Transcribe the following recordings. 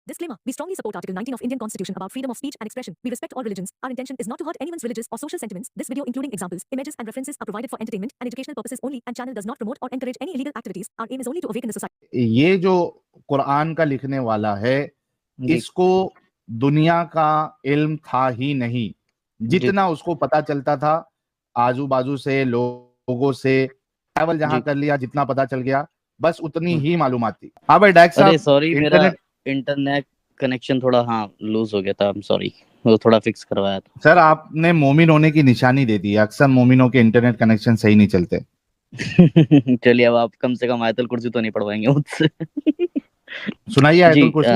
Disclaimer. We strongly support Article 19 of Indian Constitution about freedom of speech and expression. We respect all religions. Our intention is not to hurt anyone's religious or social sentiments. This video, including examples, images, and references, are provided for entertainment and educational purposes only, and channel does not promote or encourage any illegal activities. Our aim is only to awaken the society. ये जो कुरान का लिखने वाला है, इसको दुनिया का इल्म था ही नहीं। जितना उसको पता चलता था आजू बाजू से, लोगों से, ट्रैवल जहां कर लिया, जितना पता चल गया, बस उतनी ही मालूमात थी। हाँ भाई डैक साहब, सॉरी मेरा इंटरनेट कनेक्शन थोड़ा लूज हो गया था, आई एम सॉरी, वो थोड़ा फिक्स करवाया था। सर आपने मोमिन होने की निशानी दे दी। अक्सर मोमिनों के इंटरनेट कनेक्शन सही नहीं चलते। चलिए, अब आप कम से कम आयतुल कुर्सी तो नहीं पढ़वाएंगे मुझसे। सुनाइए आयतुल कुर्सी।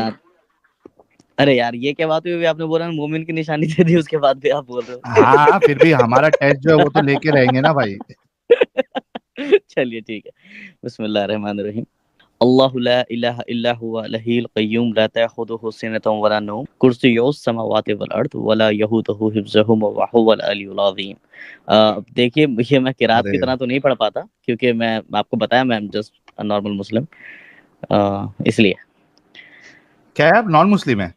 अरे यार, ये क्या बात हुई? आपने बोला मोमिन की निशानी दे दी, उसके बाद भी आप बोल रहे हो। हाँ, फिर भी हमारा टेस्ट जो है वो तो लेके रहेंगे ना भाई। चलिए ठीक है। बिस्मिल्लाहिर्रहमानिर्रहीम। अल्लाहु ला इलाहा इल्ला हुवा लहील क़य्यूम ला तअख़ुज़ुहु सिनतुन वला नौम कुर्सियुस समावाति वल अर्द वला यहूदुहु हिफ्ज़ुहुमा व हुवल अलियुल अज़ीम। देखिए, ये मैं किरात की तरह तो नहीं पढ़ पाता, क्योंकि मैं आपको बताया मैं जस्ट नॉर्मल मुस्लिम, इसलिए। क्या है, आप नॉन मुस्लिम है?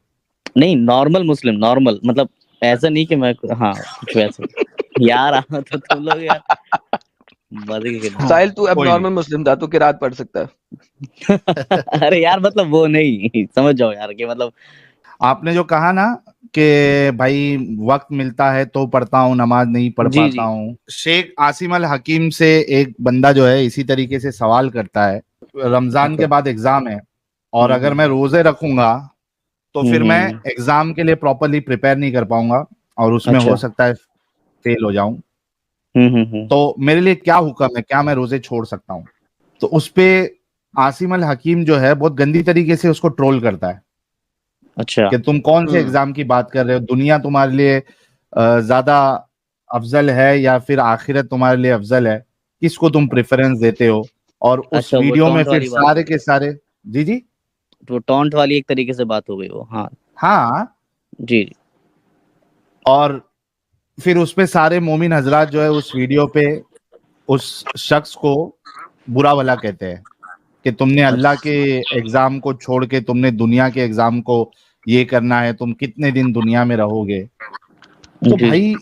नहीं, नॉर्मल मुस्लिम, नॉर्मल मतलब ऐसा नहीं कि मैं, हाँ कुछ वैसे। यार तो तुम लोग यार साहिल, तू अब नॉर्मल मुस्लिम था, तू किरात पढ़ सकता है। अरे यार, मतलब वो नहीं, समझ जाओ यार कि मतलब आपने जो कहा ना कि भाई वक्त मिलता है तो पढ़ता हूँ, नमाज नहीं पढ़ पाता हूँ। शेख आसिम अल हकीम से एक बंदा जो है इसी तरीके से सवाल करता है, रमजान के बाद एग्जाम है और अगर मैं रोजे रखूंगा तो फिर मैं एग्जाम के लिए प्रॉपरली प्रिपेयर नहीं कर पाऊंगा और उसमें हो सकता है फेल हो जाऊं। तो मेरे लिए क्या हुक्म है, क्या मैं रोजे छोड़ सकता हूँ? तो उस पे आसिम अल हकीम जो है बहुत गंदी तरीके से उसको ट्रोल करता है। अच्छा, कि तुम कौन से एग्जाम की बात कर रहे हो? दुनिया तुम्हारे लिए ज्यादा अफजल है या फिर आखिरत तुम्हारे लिए अफजल है? किसको तुम प्रेफरेंस देते हो? और उस वीडियो में फिर सारे के सारे जी तो टॉन्ट वाली एक तरीके से बात हो गई वो। हाँ जी। और फिर उसपे सारे मोमिन हजरात जो है उस वीडियो पे उस शख्स को बुरा भला कहते हैं कि तुमने अल्लाह के एग्जाम को छोड़ के तुमने दुनिया के एग्जाम को ये करना है, तुम कितने दिन दुनिया में रहोगे? तो भाई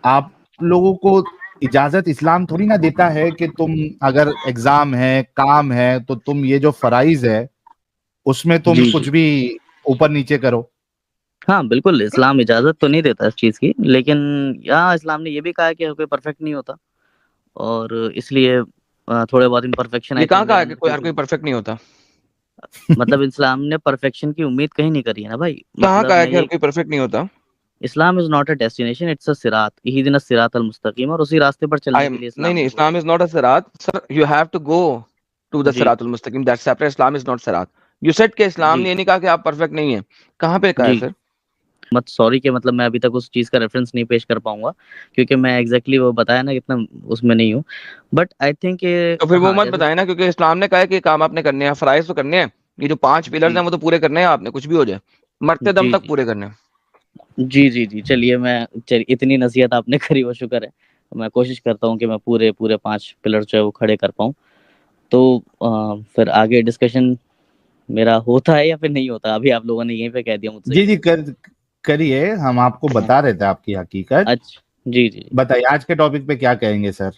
आप लोगों को इजाजत इस्लाम थोड़ी ना देता है कि तुम अगर एग्जाम है, काम है, तो तुम ये जो फराइज है उसमें तुम कुछ भी ऊपर नीचे करो। हाँ बिल्कुल, इस्लाम इजाजत तो नहीं देता इस चीज की, लेकिन यहाँ इस्लाम ने ये भी कहा है कि कोई परफेक्ट नहीं होता और इसलिए थोड़े बहुत इम्परफेक्शन। ये कहाँ कहा है कि कोई हर कोई परफेक्ट नहीं होता? मतलब इस्लाम ने परफेक्शन की उम्मीद कहीं नहीं करी है ना भाई। कहाँ कहा है कि हर कोई परफेक्ट नहीं होता? Islam is not a destination, it's a सिरात, इहदिना सिरातल मुस्तकीम, और उसी रास्ते पर चलने के लिए इस्लाम नहीं, इस्लाम इज नॉट अ सिरात sir, you have to go to the सिरातुल मुस्तकीम, that's separate. Islam is not सिरात। यू सेड कि इस्लाम ने ये नहीं कहा कि आप परफेक्ट नहीं है। कहाँ पे कहा है फिर? मत सॉरी के मतलब मैं अभी तक उस चीज का रेफरेंस नहीं पेश कर पाऊंगा, क्योंकि मैं एग्जैक्टली वो बताया ना इतना उसमें नहीं हूँ, बट आई थिंक तो फिर वो मत बताए ना, क्योंकि इस्लाम ने कहा है कि काम आपने करने हैं, फराइज तो करने हैं, ये जो 5 पिलर्स हैं वो तो पूरे करने हैं आपने, कुछ भी हो जाए मरते दम तक पूरे करने हैं। जी, चलिए इतनी नसीहत आपने करी, वो शुक्र है। मैं कोशिश करता हूँ कि मैं पूरे 5 पिलर जो है वो खड़े कर पाऊँ। तो फिर आगे डिस्कशन मेरा होता है या फिर नहीं होता? अभी आप लोगों ने यहीं पे कह दिया मुझसे। जी करिए, हम आपको बता रहे थे आपकी हकीकत। अच्छा जी बताइए आज के टॉपिक पे क्या कहेंगे सर?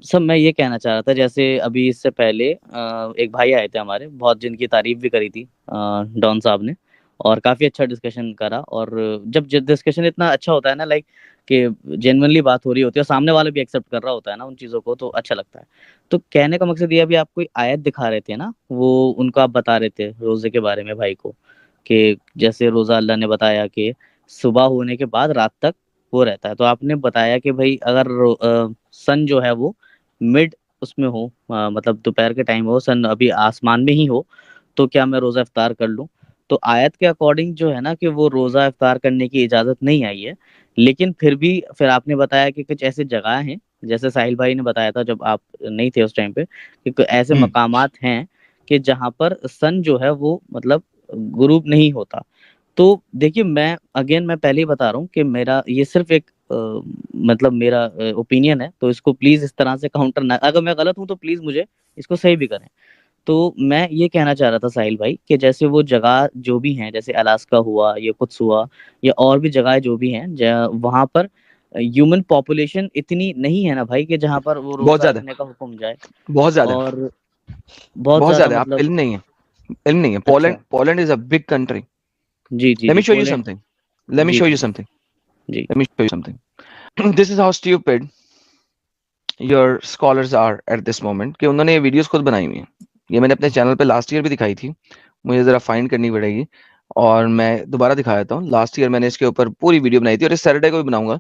सर मैं ये कहना चाह रहा था, जैसे अभी इससे पहले एक भाई आए थे हमारे, बहुत जिनकी तारीफ भी करी थी डॉन साहब ने, और काफ़ी अच्छा डिस्कशन करा। और जब डिस्कशन इतना अच्छा होता है ना, लाइक कि जेन्युइनली बात हो रही होती है और सामने वाला भी एक्सेप्ट कर रहा होता है ना उन चीज़ों को, तो अच्छा लगता है। तो कहने का मकसद ये, अभी आप कोई आयत दिखा रहे थे ना, वो उनको आप बता रहे थे रोज़े के बारे में भाई को, कि जैसे रोज़ा अल्लाह ने बताया कि सुबह होने के बाद रात तक वो रहता है। तो आपने बताया कि भाई अगर सन जो है वो मिड उसमें हो, मतलब दोपहर के टाइम हो, सन अभी आसमान में ही हो, तो क्या मैं रोज़ा इफ्तार कर लूँ? तो आयत के अकॉर्डिंग जो है ना कि वो रोज़ा इफ्तार करने की इजाज़त नहीं आई है, लेकिन फिर आपने बताया कि कुछ ऐसी जगह हैं, जैसे साहिल भाई ने बताया था जब आप नहीं थे उस टाइम पे, कि ऐसे मकामात हैं कि जहाँ पर सन जो है वो मतलब गुरूब नहीं होता। तो देखिए, मैं पहले ही बता रहा हूँ कि मेरा ये सिर्फ एक मतलब मेरा ओपिनियन है, तो इसको प्लीज इस तरह से काउंटर ना, अगर मैं गलत हूँ तो प्लीज मुझे इसको सही भी करें। तो मैं ये कहना चाह रहा था साहिल भाई कि जैसे वो जगह जो भी हैं, जैसे अलास्का हुआ, ये कुछ हुआ, या और भी जगह जो भी हैं, वहां पर ह्यूमन पॉपुलेशन इतनी नहीं है ना भाई कि जहां पर वो बहुत रोजा ज्यादा, रखने का हुक्म जाए। बहुत ज्यादा, और बहुत बहुत ज्यादा ज्यादा। आप मतलब। इल्म नहीं है, इल्म नहीं है। अच्छा। Poland is a big country. जी जी लेट जी, me show you Poland. Something, let me जी शो जी यू जी समथिंग, जी let me show you something. This is how stupid your scholars are at this moment, कि उन्होंने ये वीडियोस खुद बनाई हुई हैं। ये मैंने अपने चैनल पे लास्ट ईयर भी दिखाई थी, मुझे जरा फाइंड करनी पड़ेगी और मैं दोबारा दिखा देता हूँ। लास्ट ईयर मैंने इसके ऊपर पूरी वीडियो बनाई थी और इस सैटरडे को भी बनाऊंगा।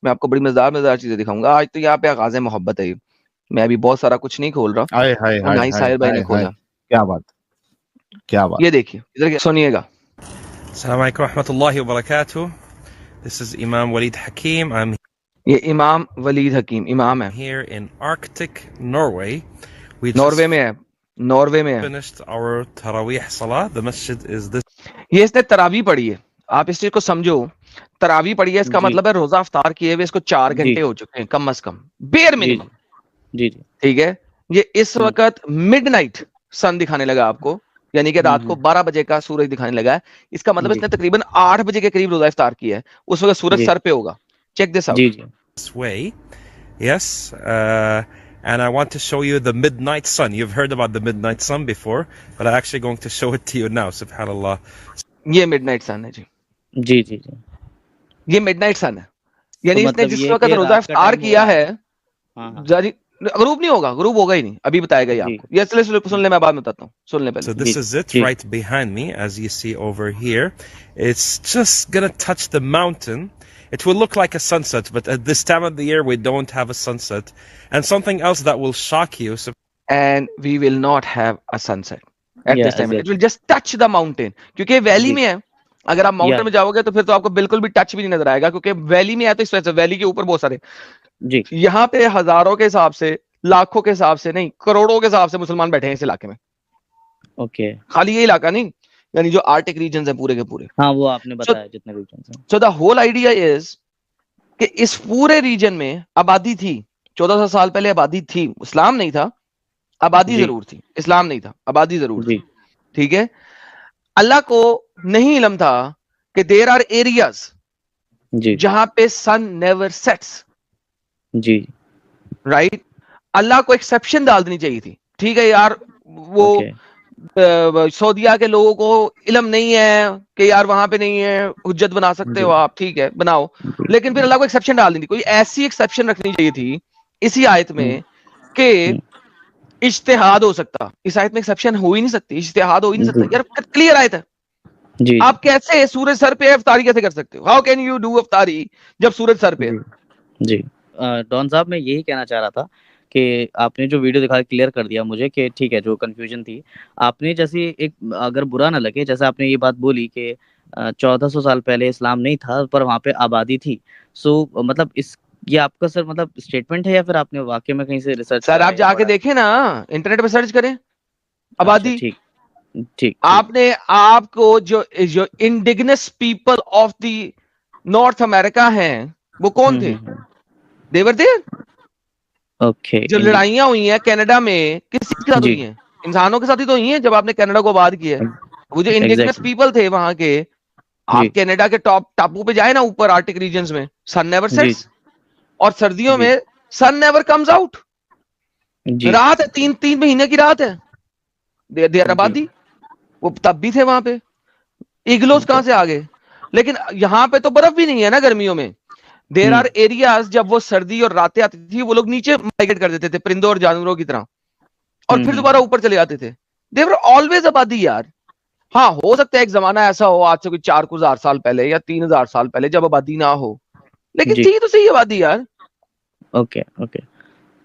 मैं आपको बड़ी मजेदार मजेदार चीजें दिखाऊंगा। आज तो यहाँ पे आगाज मोहब्बत है ये। मैं अभी बहुत सारा कुछ नहीं खोल रहा, हाय हाय और हाय ना ही हाय साहिर भाई ने हाय हाय, खोला। क्या बात, क्या बात। ये देखिए, इधर सुनिएगा। Assalamu alaikum warahmatullahi wabarakatuh. This is Imam Walid Hakim. I'm ये इमाम वलीद हकीम इमाम है, here in Arctic Norway. We just Norway में है, नॉर्वे में है। finished our Taraweeh Salah. The masjid is this ये इसने तरावी पढ़ी है। आप इस चीज को समझो, तरावी पढ़ी है, इसका जी मतलब है रोजा अफ्तार किए हुए इसको 4 जी घंटे हो चुके हैं कम से कम, बेयर जी मिनिमम। जी जी। ठीक है, ये इस हम्म वक्त मिडनाइट सन दिखाने लगा आपको, यानी कि रात को हम्म, 12 बजे का सूरज दिखाने लगा है। इसका मतलब जी इसने तकरीबन 8 बजे के करीब रोजा इफ्तार किया है, उस वक्त सूरज जी सर पे होगा। चेक दिस जी आउट। जी way. Yes. And I want to show you the midnight sun. You've heard about the midnight sun before, but I'm actually going to show it to you now. Subhanallah. ये midnight सन है जी, जी जी जी। ये midnight सन है। तो यानी इसने मतलब जिस ये वक्त कि रोजा रात का इफ्तार टाइम हो किया रहा है, है। हाँ हाँ। जारी ग्रुप नहीं होगा, ग्रुप होगा ही नहीं, अभी बताएगा ये जी आपको। ये चलिए सुन ले, मैं बाद में बताता हूँ, सुन ले So पहले। this जी is it जी right behind me, as you see over here. It's just gonna touch the mountain. It will look like a sunset, but at this time of the year we don't have a sunset. And something else that will shock you. So and we will not have a sunset at या this time, it will exactly. Just touch the mountain, क्योंकि valley जी में है। अगर आप या mountain में जाओगे तो फिर तो आपको बिल्कुल भी टच भी नहीं नजर आएगा, क्योंकि वैली में है, तो इस वजह से वैली के ऊपर बहुत सारे, जी यहाँ पे हजारों के हिसाब से, लाखों के हिसाब से नहीं, करोड़ों के हिसाब से मुसलमान बैठे हैं इस इलाके में। ओके। खाली ये इलाका नहीं, यानी जो आर्टिक रीजन है पूरे के पूरे। हाँ वो आपने सो बताया जितने रीजन हैं। So the whole idea is कि इस पूरे रीजन में आबादी थी, 1400 साल पहले आबादी थी। इस्लाम नहीं था, आबादी जी जरूर थी। इस्लाम नहीं था, आबादी जरूर थी। जी ठीक है, अल्लाह को नहीं इल्म था कि देयर आर एरियाज जी जहां पे सन नेवर सेट्स, जी। राइट। अल्लाह को एक्सेप्शन डाल देनी चाहिए थी। ठीक है यार, वो ओके। सऊदिया के लोगों को इल्म नहीं है कि यार वहां पे नहीं है, हुज्जत बना सकते जी हो आप, ठीक है बनाओ, जी लेकिन फिर अल्लाह को एक्सेप्शन डाल देनी, कोई ऐसी एक्सेप्शन रखनी चाहिए थी इसी आयत हम्म में कि हम्म, इज्तिहाद हो सकता। इस आयत में एक्सेप्शन हो ही नहीं सकती, इज्तिहाद हो ही नहीं जी सकता यार, क्लियर आयत है। जी आप कैसे सूरज सर पे है, अफ्तारी कैसे कर सकते हो? हाउ कैन यू डू अफ्तारी जब सूरज सर पे है? जी जी। डॉन साहब, मैं यही कहना चाह रहा था कि आपने जो वीडियो दिखा क्लियर कर दिया मुझे कि ठीक है, जो कंफ्यूजन थी आपने, जैसे एक अगर बुरा ना लगे, जैसे आपने ये बात बोली कि 1400 साल पहले इस्लाम नहीं था पर वहाँ पे आबादी थी। सो मतलब इस ये आपका सर मतलब स्टेटमेंट है या फिर आपने वाकई में कहीं से रिसर्च सर करा आप है या जाके पढ़ा? देखें ना, इंटरनेट पे सर्च करें अच्छा आबादी। ठीक ठीक ठीक। आपने आपको जो जो indigenous people of the North America हैं वो कौन थे? They were there. ओके। जो लड़ाइयां हुई हैं कनाडा में, किस के साथ जी हुई हैं? इंसानों के साथ ही तो हुई हैं जब आपने कनाडा को आबाद किया है। वो जो इंडिजिनस एग्जैक्टली। पीपल थे वहां के, आप जी कनाडा के टॉप टापू पे जाए ना, ऊपर आर्टिक रीजन्स में, सन नेवर जी सेट्स। और सर्दियों जी में सन नेवर कम्स आउट। जी रात है, 3 महीने की रात है। देर जी। आबादी, वो तब भी थे वहां पे। इग्लोस कहां से आ गए? लेकिन यहाँ पे तो बर्फ भी नहीं है ना गर्मियों में। देर आर एरियाज, जब वो सर्दी और रातें आती थी वो लोग नीचे माइग्रेट कर देते थे परिंदों और जानवरों की तरह, और फिर दोबारा ऊपर चले जाते थे। देवर ऑलवेज आबादी यार। हाँ, हो सकता है एक जमाना ऐसा हो आज से कोई 4,000 साल पहले या 3,000 साल पहले जब आबादी ना हो, लेकिन जी थी तो सही आबादी यार। Okay okay.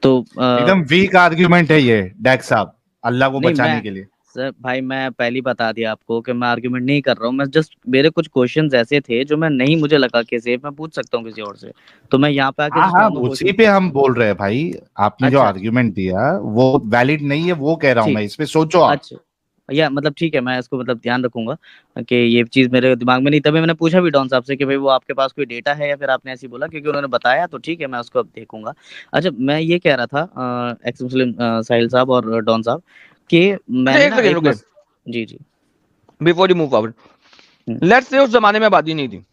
तो एकदम वीक आर्ग्यूमेंट है ये डैक साहब, अल्लाह को नहीं, बचाने मैं के लिए। सर भाई मैं पहले ही बता दिया आपको कि मैं आर्गुमेंट नहीं कर रहा हूँ। मैं जस्ट, मेरे कुछ क्वेश्चंस ऐसे थे जो मैं नहीं, मुझे लगा कि सेफ मैं पूछ सकता हूँ किसी और से, तो मैं यहाँ पे आके हाँ जस्ट हाँ, नॉर्मल उसी क्वेश्चन पे पूछ रहा हम हूँ। बोल रहे हैं भाई। आपने जो अच्छा अच्छा आर्ग्यूमेंट दिया वो वैलिड नहीं है, वो कह रहा हूं ठीक। मैं, इस पे सोचो आप। अच्छा या मतलब ठीक है, मैं इसको मतलब ध्यान रखूंगा कि ये चीज़ मेरे दिमाग में नहीं। तभी मैंने पूछा भी डॉन साहब से कि भाई वो आपके पास कोई डेटा है या फिर आपने ऐसे ही बोला, क्योंकि उन्होंने बताया तो ठीक है, मैं उसको अब देखूंगा। अच्छा, मैं ये कह रहा था एक्स मुस्लिम साहिल साहब और डॉन साहब कि मैंने एक ना सेकंड एक रुको, जी जी before you move forward, let's say उस जमाने में आबादी नहीं थी,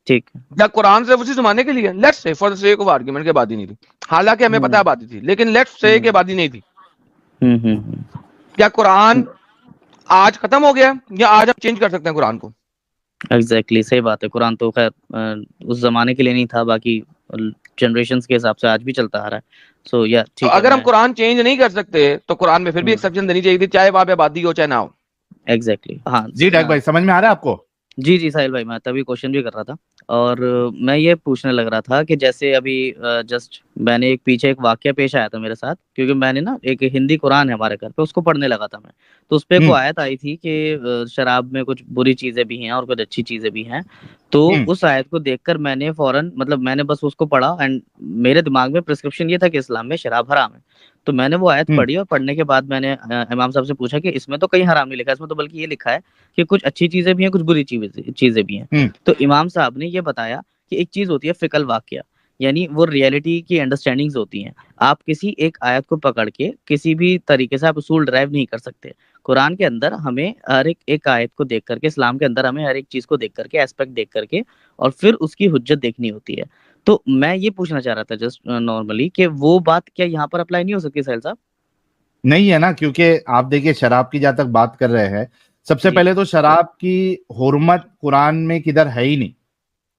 ठीक है। या कुरान सिर्फ उसी जमाने के लिए, let's say for the sake of argument के आबादी नहीं थी, हालांकि हमें पता है आबादी थी, लेकिन लेट्स से कि आबादी नहीं थी, क्या कुरान आज खत्म हो गया या आज हम चेंज कर सकते हैं कुरान को? एग्जैक्टली सही बात है। कुरान तो खैर उस जमाने के लिए नहीं था, बाकी जनरेशंस के हिसाब से आज भी चलता आ रहा है। सो या तो ठीक है, अगर हम मैं कुरान चेंज नहीं कर सकते तो कुरान में फिर भी एक्सेप्शन देनी चाहिए थी, चाहे वहां पे आबादी हो चाहे ना हो। एग्जैक्टली हाँ जी डैक भाई, समझ में आ रहा है आपको? जी जी साहिल भाई, मैं तभी क्वेश्चन भी कर रहा था। और मैं ये पूछने लग रहा था कि जैसे अभी जस्ट मैंने एक पीछे एक वाकया पेश आया था मेरे साथ, क्योंकि मैंने ना एक हिंदी कुरान है हमारे घर पे, उसको पढ़ने लगा था मैं। तो उस पे को आयत आई थी कि शराब में कुछ बुरी चीजें भी हैं और कुछ अच्छी चीजें भी हैं। तो उस आयत को देखकर मैंने फौरन मतलब मैंने बस उसको पढ़ा, एंड मेरे दिमाग में प्रिस्क्रिप्शन ये था कि इस्लाम में शराब हराम है। तो मैंने वो आयत पढ़ी, और पढ़ने के बाद मैंने इमाम साहब से पूछा कि इसमें तो कहीं हराम नहीं लिखा, इसमें तो बल्कि ये लिखा है कि कुछ अच्छी चीजें भी हैं, कुछ बुरी चीजें भी हैं। तो इमाम साहब ने ये बताया कि एक चीज होती है फिकल वाकया, यानी वो रियलिटी की अंडरस्टैंडिंग्स होती हैं। आप किसी एक आयत को पकड़ के किसी भी तरीके से आप उसूल ड्राइव नहीं कर सकते। कुरान के अंदर हमें हर एक आयत को देख करके, इस्लाम के अंदर हमें हर एक चीज को देख करके, एस्पेक्ट देख करके, और फिर उसकी हुज्जत देखनी होती है। तो मैं ये पूछना चाह रहा था जस्ट नॉर्मली कि वो बात क्या यहाँ पर अप्लाई नहीं हो सकती साहिल साहब? नहीं है ना, क्योंकि आप देखिए शराब की जहां तक बात कर रहे हैं, सबसे जी पहले तो शराब की हुर्मत कुरान में किधर है ही नहीं।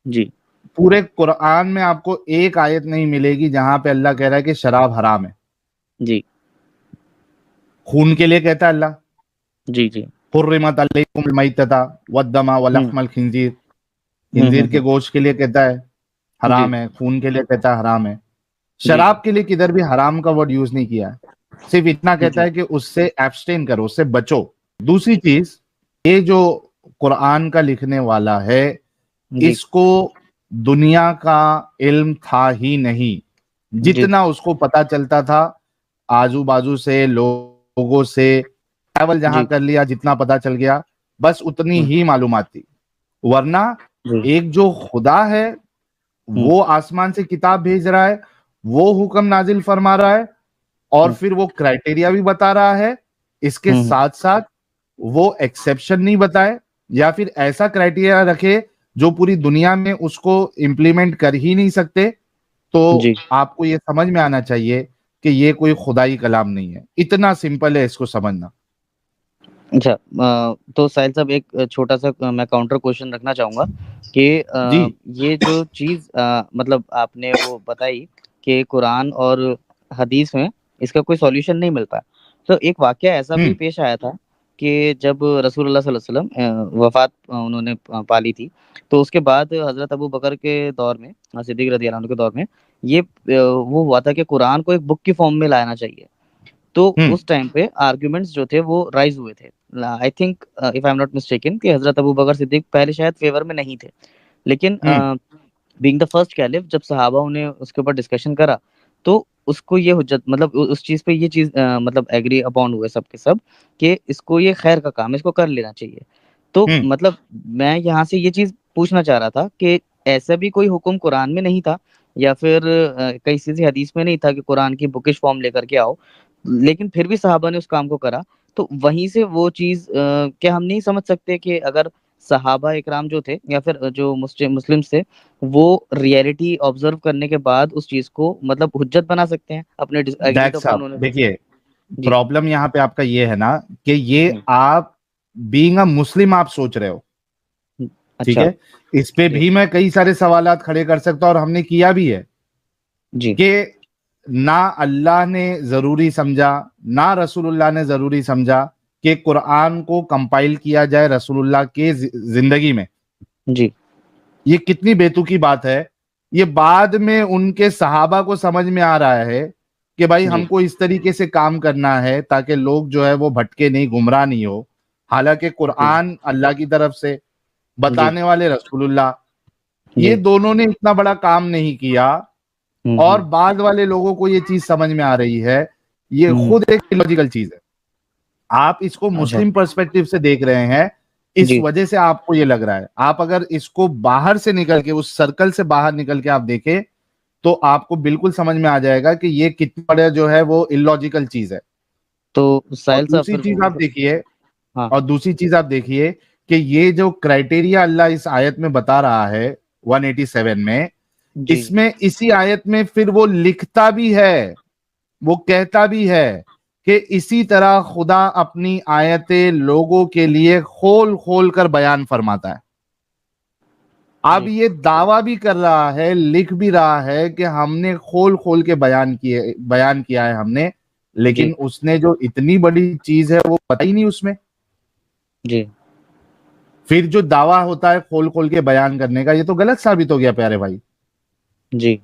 जी पूरे कुरान में आपको एक आयत नहीं मिलेगी जहां पे अल्लाह कह रहा है कि शराब हराम है। जी खून के लिए कहता है अल्लाह, जी जी हुर्रिमत अलैकुमुल मैतता वद्दमा वलहमल खिंजीर, खिंजीर के गोश्त के लिए कहता है हराम है, खून के लिए कहता है हराम है। शराब के लिए किधर भी हराम का वर्ड यूज नहीं किया है, सिर्फ इतना कहता है कि उससे एब्सटेन करो, उससे बचो। दूसरी चीज, ये जो कुरान का लिखने वाला है, इसको दुनिया का इल्म था ही नहीं। जितना उसको पता चलता था आजू बाजू से, लोगों से ट्रैवल जहां कर लिया, जितना पता चल गया, बस उतनी ही मालूमात थी। वरना एक जो खुदा है वो आसमान से किताब भेज रहा है, वो हुक्म नाजिल फरमा रहा है, और फिर वो क्राइटेरिया भी बता रहा है। इसके साथ साथ वो एक्सेप्शन नहीं बताए, या फिर ऐसा क्राइटेरिया रखे जो पूरी दुनिया में उसको इम्प्लीमेंट कर ही नहीं सकते। तो आपको ये समझ में आना चाहिए कि ये कोई खुदाई कलाम नहीं है। इतना सिंपल है इसको समझना। अच्छा, तो साहिल साहब एक छोटा सा मैं काउंटर क्वेश्चन रखना चाहूंगा कि ये जो चीज मतलब आपने वो बताई कि कुरान और हदीस में इसका कोई सॉल्यूशन नहीं मिलता। तो एक वाकया ऐसा भी पेश आया था कि जब रसूलुल्लाह सल्लल्लाहु अलैहि वसल्लम वफात उन्होंने पाली थी, तो उसके बाद हजरत अबू बकर के दौर में, सिद्दीक रज़ी अल्लाह अन्हु के दौर में, ये वो हुआ था कि कुरान को एक बुक की फॉर्म में लाना चाहिए। तो उस टाइम पे आर्गुमेंट्स जो थे वो राइज हुए थे। I think if I am not mistaken कि हजरत अबू बकर सिद्दीक पहले शायद फेवर में नहीं थे, लेकिन बीइंग द फर्स्ट कैलिफ, जब सहाबा ने उसके ऊपर डिस्कशन करा, तो उसको ये हुज्जत मतलब उस चीज पे ये चीज मतलब एग्री अपॉन हुए सब के सब कि इसको ये खैर का काम, इसको कर लेना चाहिए। तो मतलब मैं यहाँ से ये चीज पूछना चाह रहा था कि ऐसा भी कोई हुक्म कुरान में नहीं था, या फिर कहीं किसी हदीस में नहीं था कि कुरान की बुकिश फॉर्म लेकर के आओ, लेकिन फिर भी सहाबा ने उस काम को करा। तो वहीं से वो चीज क्या हम नहीं समझ सकते कि अगर सहाबा इकराम जो थे या फिर जो मुस्लिम थे, वो रियलिटी ऑब्जर्व करने के बाद उस चीज को मतलब हुज्जत बना सकते हैं अपने एग्रीड अपॉन उन्होंने। देखिए, प्रॉब्लम यहाँ पे आपका ये है ना कि ये आप बीइंग अ मुस्लिम आप सोच रहे हो, ठीक है। इस पे भी मैं कई सारे सवालात खड़े कर सकता हूं, और हमने किया भी है कि ना अल्लाह ने जरूरी समझा, ना रसूलुल्लाह ने जरूरी समझा कि कुरान को कंपाइल किया जाए रसूलुल्लाह के जिंदगी में। जी, ये कितनी बेतुकी बात है। ये बाद में उनके सहाबा को समझ में आ रहा है कि भाई हमको इस तरीके से काम करना है ताकि लोग जो है वो भटके नहीं, गुमराह नहीं हो। हालांकि कुरान अल्लाह की तरफ से, बताने वाले रसूलुल्लाह, ये दोनों ने इतना बड़ा काम नहीं किया, और बाद वाले लोगों को ये चीज समझ में आ रही है। ये खुद एक लॉजिकल चीज है। आप इसको मुस्लिम पर्सपेक्टिव से देख रहे हैं, इस वजह से आपको ये लग रहा है। आप अगर इसको बाहर से निकल के, उस सर्कल से बाहर निकल के आप देखें, तो आपको बिल्कुल समझ में आ जाएगा कि ये कितना बड़ा जो है वो इलॉजिकल चीज है। तो और साहिल साहब दूसरी फिर चीज वो आप देखिए, हाँ और दूसरी चीज आप देखिए कि ये जो क्राइटेरिया अल्लाह इस आयत में बता रहा है 187 में, जी इसमें इसी आयत में फिर वो लिखता भी है, वो कहता भी है कि इसी तरह खुदा अपनी आयतें लोगों के लिए खोल खोल कर बयान फरमाता है। अब जी ये दावा भी कर रहा है, लिख भी रहा है कि हमने खोल खोल के बयान किया है हमने, लेकिन जी उसने जो इतनी बड़ी चीज है वो पता ही नहीं उसमें। जी फिर जो दावा होता है खोल खोल के बयान करने का, ये तो गलत साबित हो गया प्यारे भाई। जी।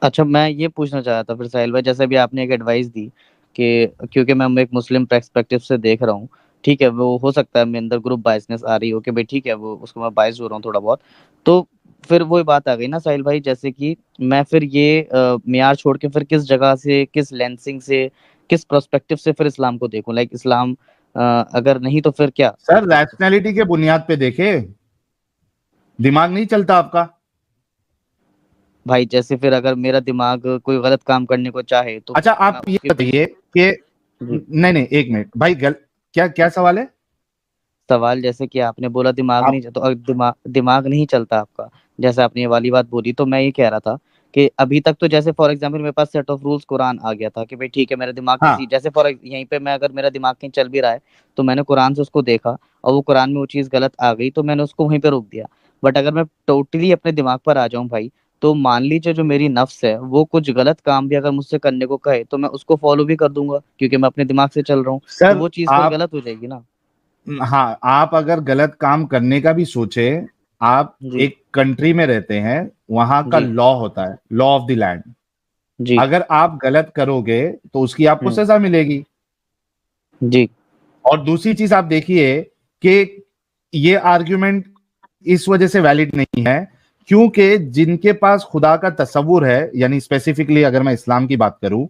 अच्छा, मैं ये पूछना चाह रहा था फिर साहिल भाई, जैसे भी आपने एक एडवाइस दी कि क्योंकि मैं एक मुस्लिम पर्सपेक्टिव से देख रहा हूँ, ठीक है, वो हो सकता है मेरे अंदर ग्रुप बायसनेस आ रही हो कि भाई ठीक है, वो उसको मैं बायस हो रहा हूँ थोड़ा बहुत, तो फिर वही बात आ गई ना साहिल भाई, जैसे कि मैं फिर ये मियार छोड़ के फिर किस जगह से, किस लेंसिंग से, किस पर्सपेक्टिव से फिर इस्लाम को देखूं, लाइक इस्लाम अगर नहीं तो फिर क्या? सर रैशनैलिटी के बुनियाद पे देखे, दिमाग नहीं चलता आपका? भाई जैसे फिर अगर मेरा दिमाग कोई गलत काम करने को चाहे तो अच्छा मैं आप ये उसके बताइए कि जी नहीं नहीं, एक मिनट भाई, क्या क्या सवाल है सवाल, जैसे कि आपने बोला दिमाग आप? नहीं, तो अगर दिमाग नहीं चलता आपका, जैसे आपने ये वाली बात बोली, तो मैं ये कह रहा था कि अभी तक तो जैसे फॉर एग्जांपल मेरे पास सेट ऑफ रूल्स कुरान आ गया था कि भाई ठीक है, मेरा दिमाग किसी हाँ, जैसे यहीं पे मैं, अगर मेरा दिमाग कहीं चल भी रहा है तो मैंने कुरान से उसको देखा और वो कुरान में वो चीज़ गलत आ गई तो मैंने उसको वहीं पे रोक दिया। बट अगर मैं टोटली अपने दिमाग पर आ जाऊं भाई, तो मान लीजिए जो मेरी नफ्स है वो कुछ गलत काम भी अगर मुझसे करने को कहे तो मैं उसको फॉलो भी कर दूंगा क्योंकि मैं अपने दिमाग से चल रहा हूँ, तो सर वो चीज़ फिर आप, गलत हो जाएगी ना। हाँ आप अगर गलत काम करने का भी सोचे, आप जी एक कंट्री में रहते हैं, वहां का जी लॉ होता है, लॉ ऑफ द लैंड। जी अगर आप गलत करोगे तो उसकी आपको हम्म सजा मिलेगी। जी और दूसरी चीज आप देखिए कि ये आर्ग्यूमेंट इस वजह से वैलिड नहीं है क्योंकि जिनके पास खुदा का तसव्वुर है, यानी स्पेसिफिकली अगर मैं इस्लाम की बात करूं,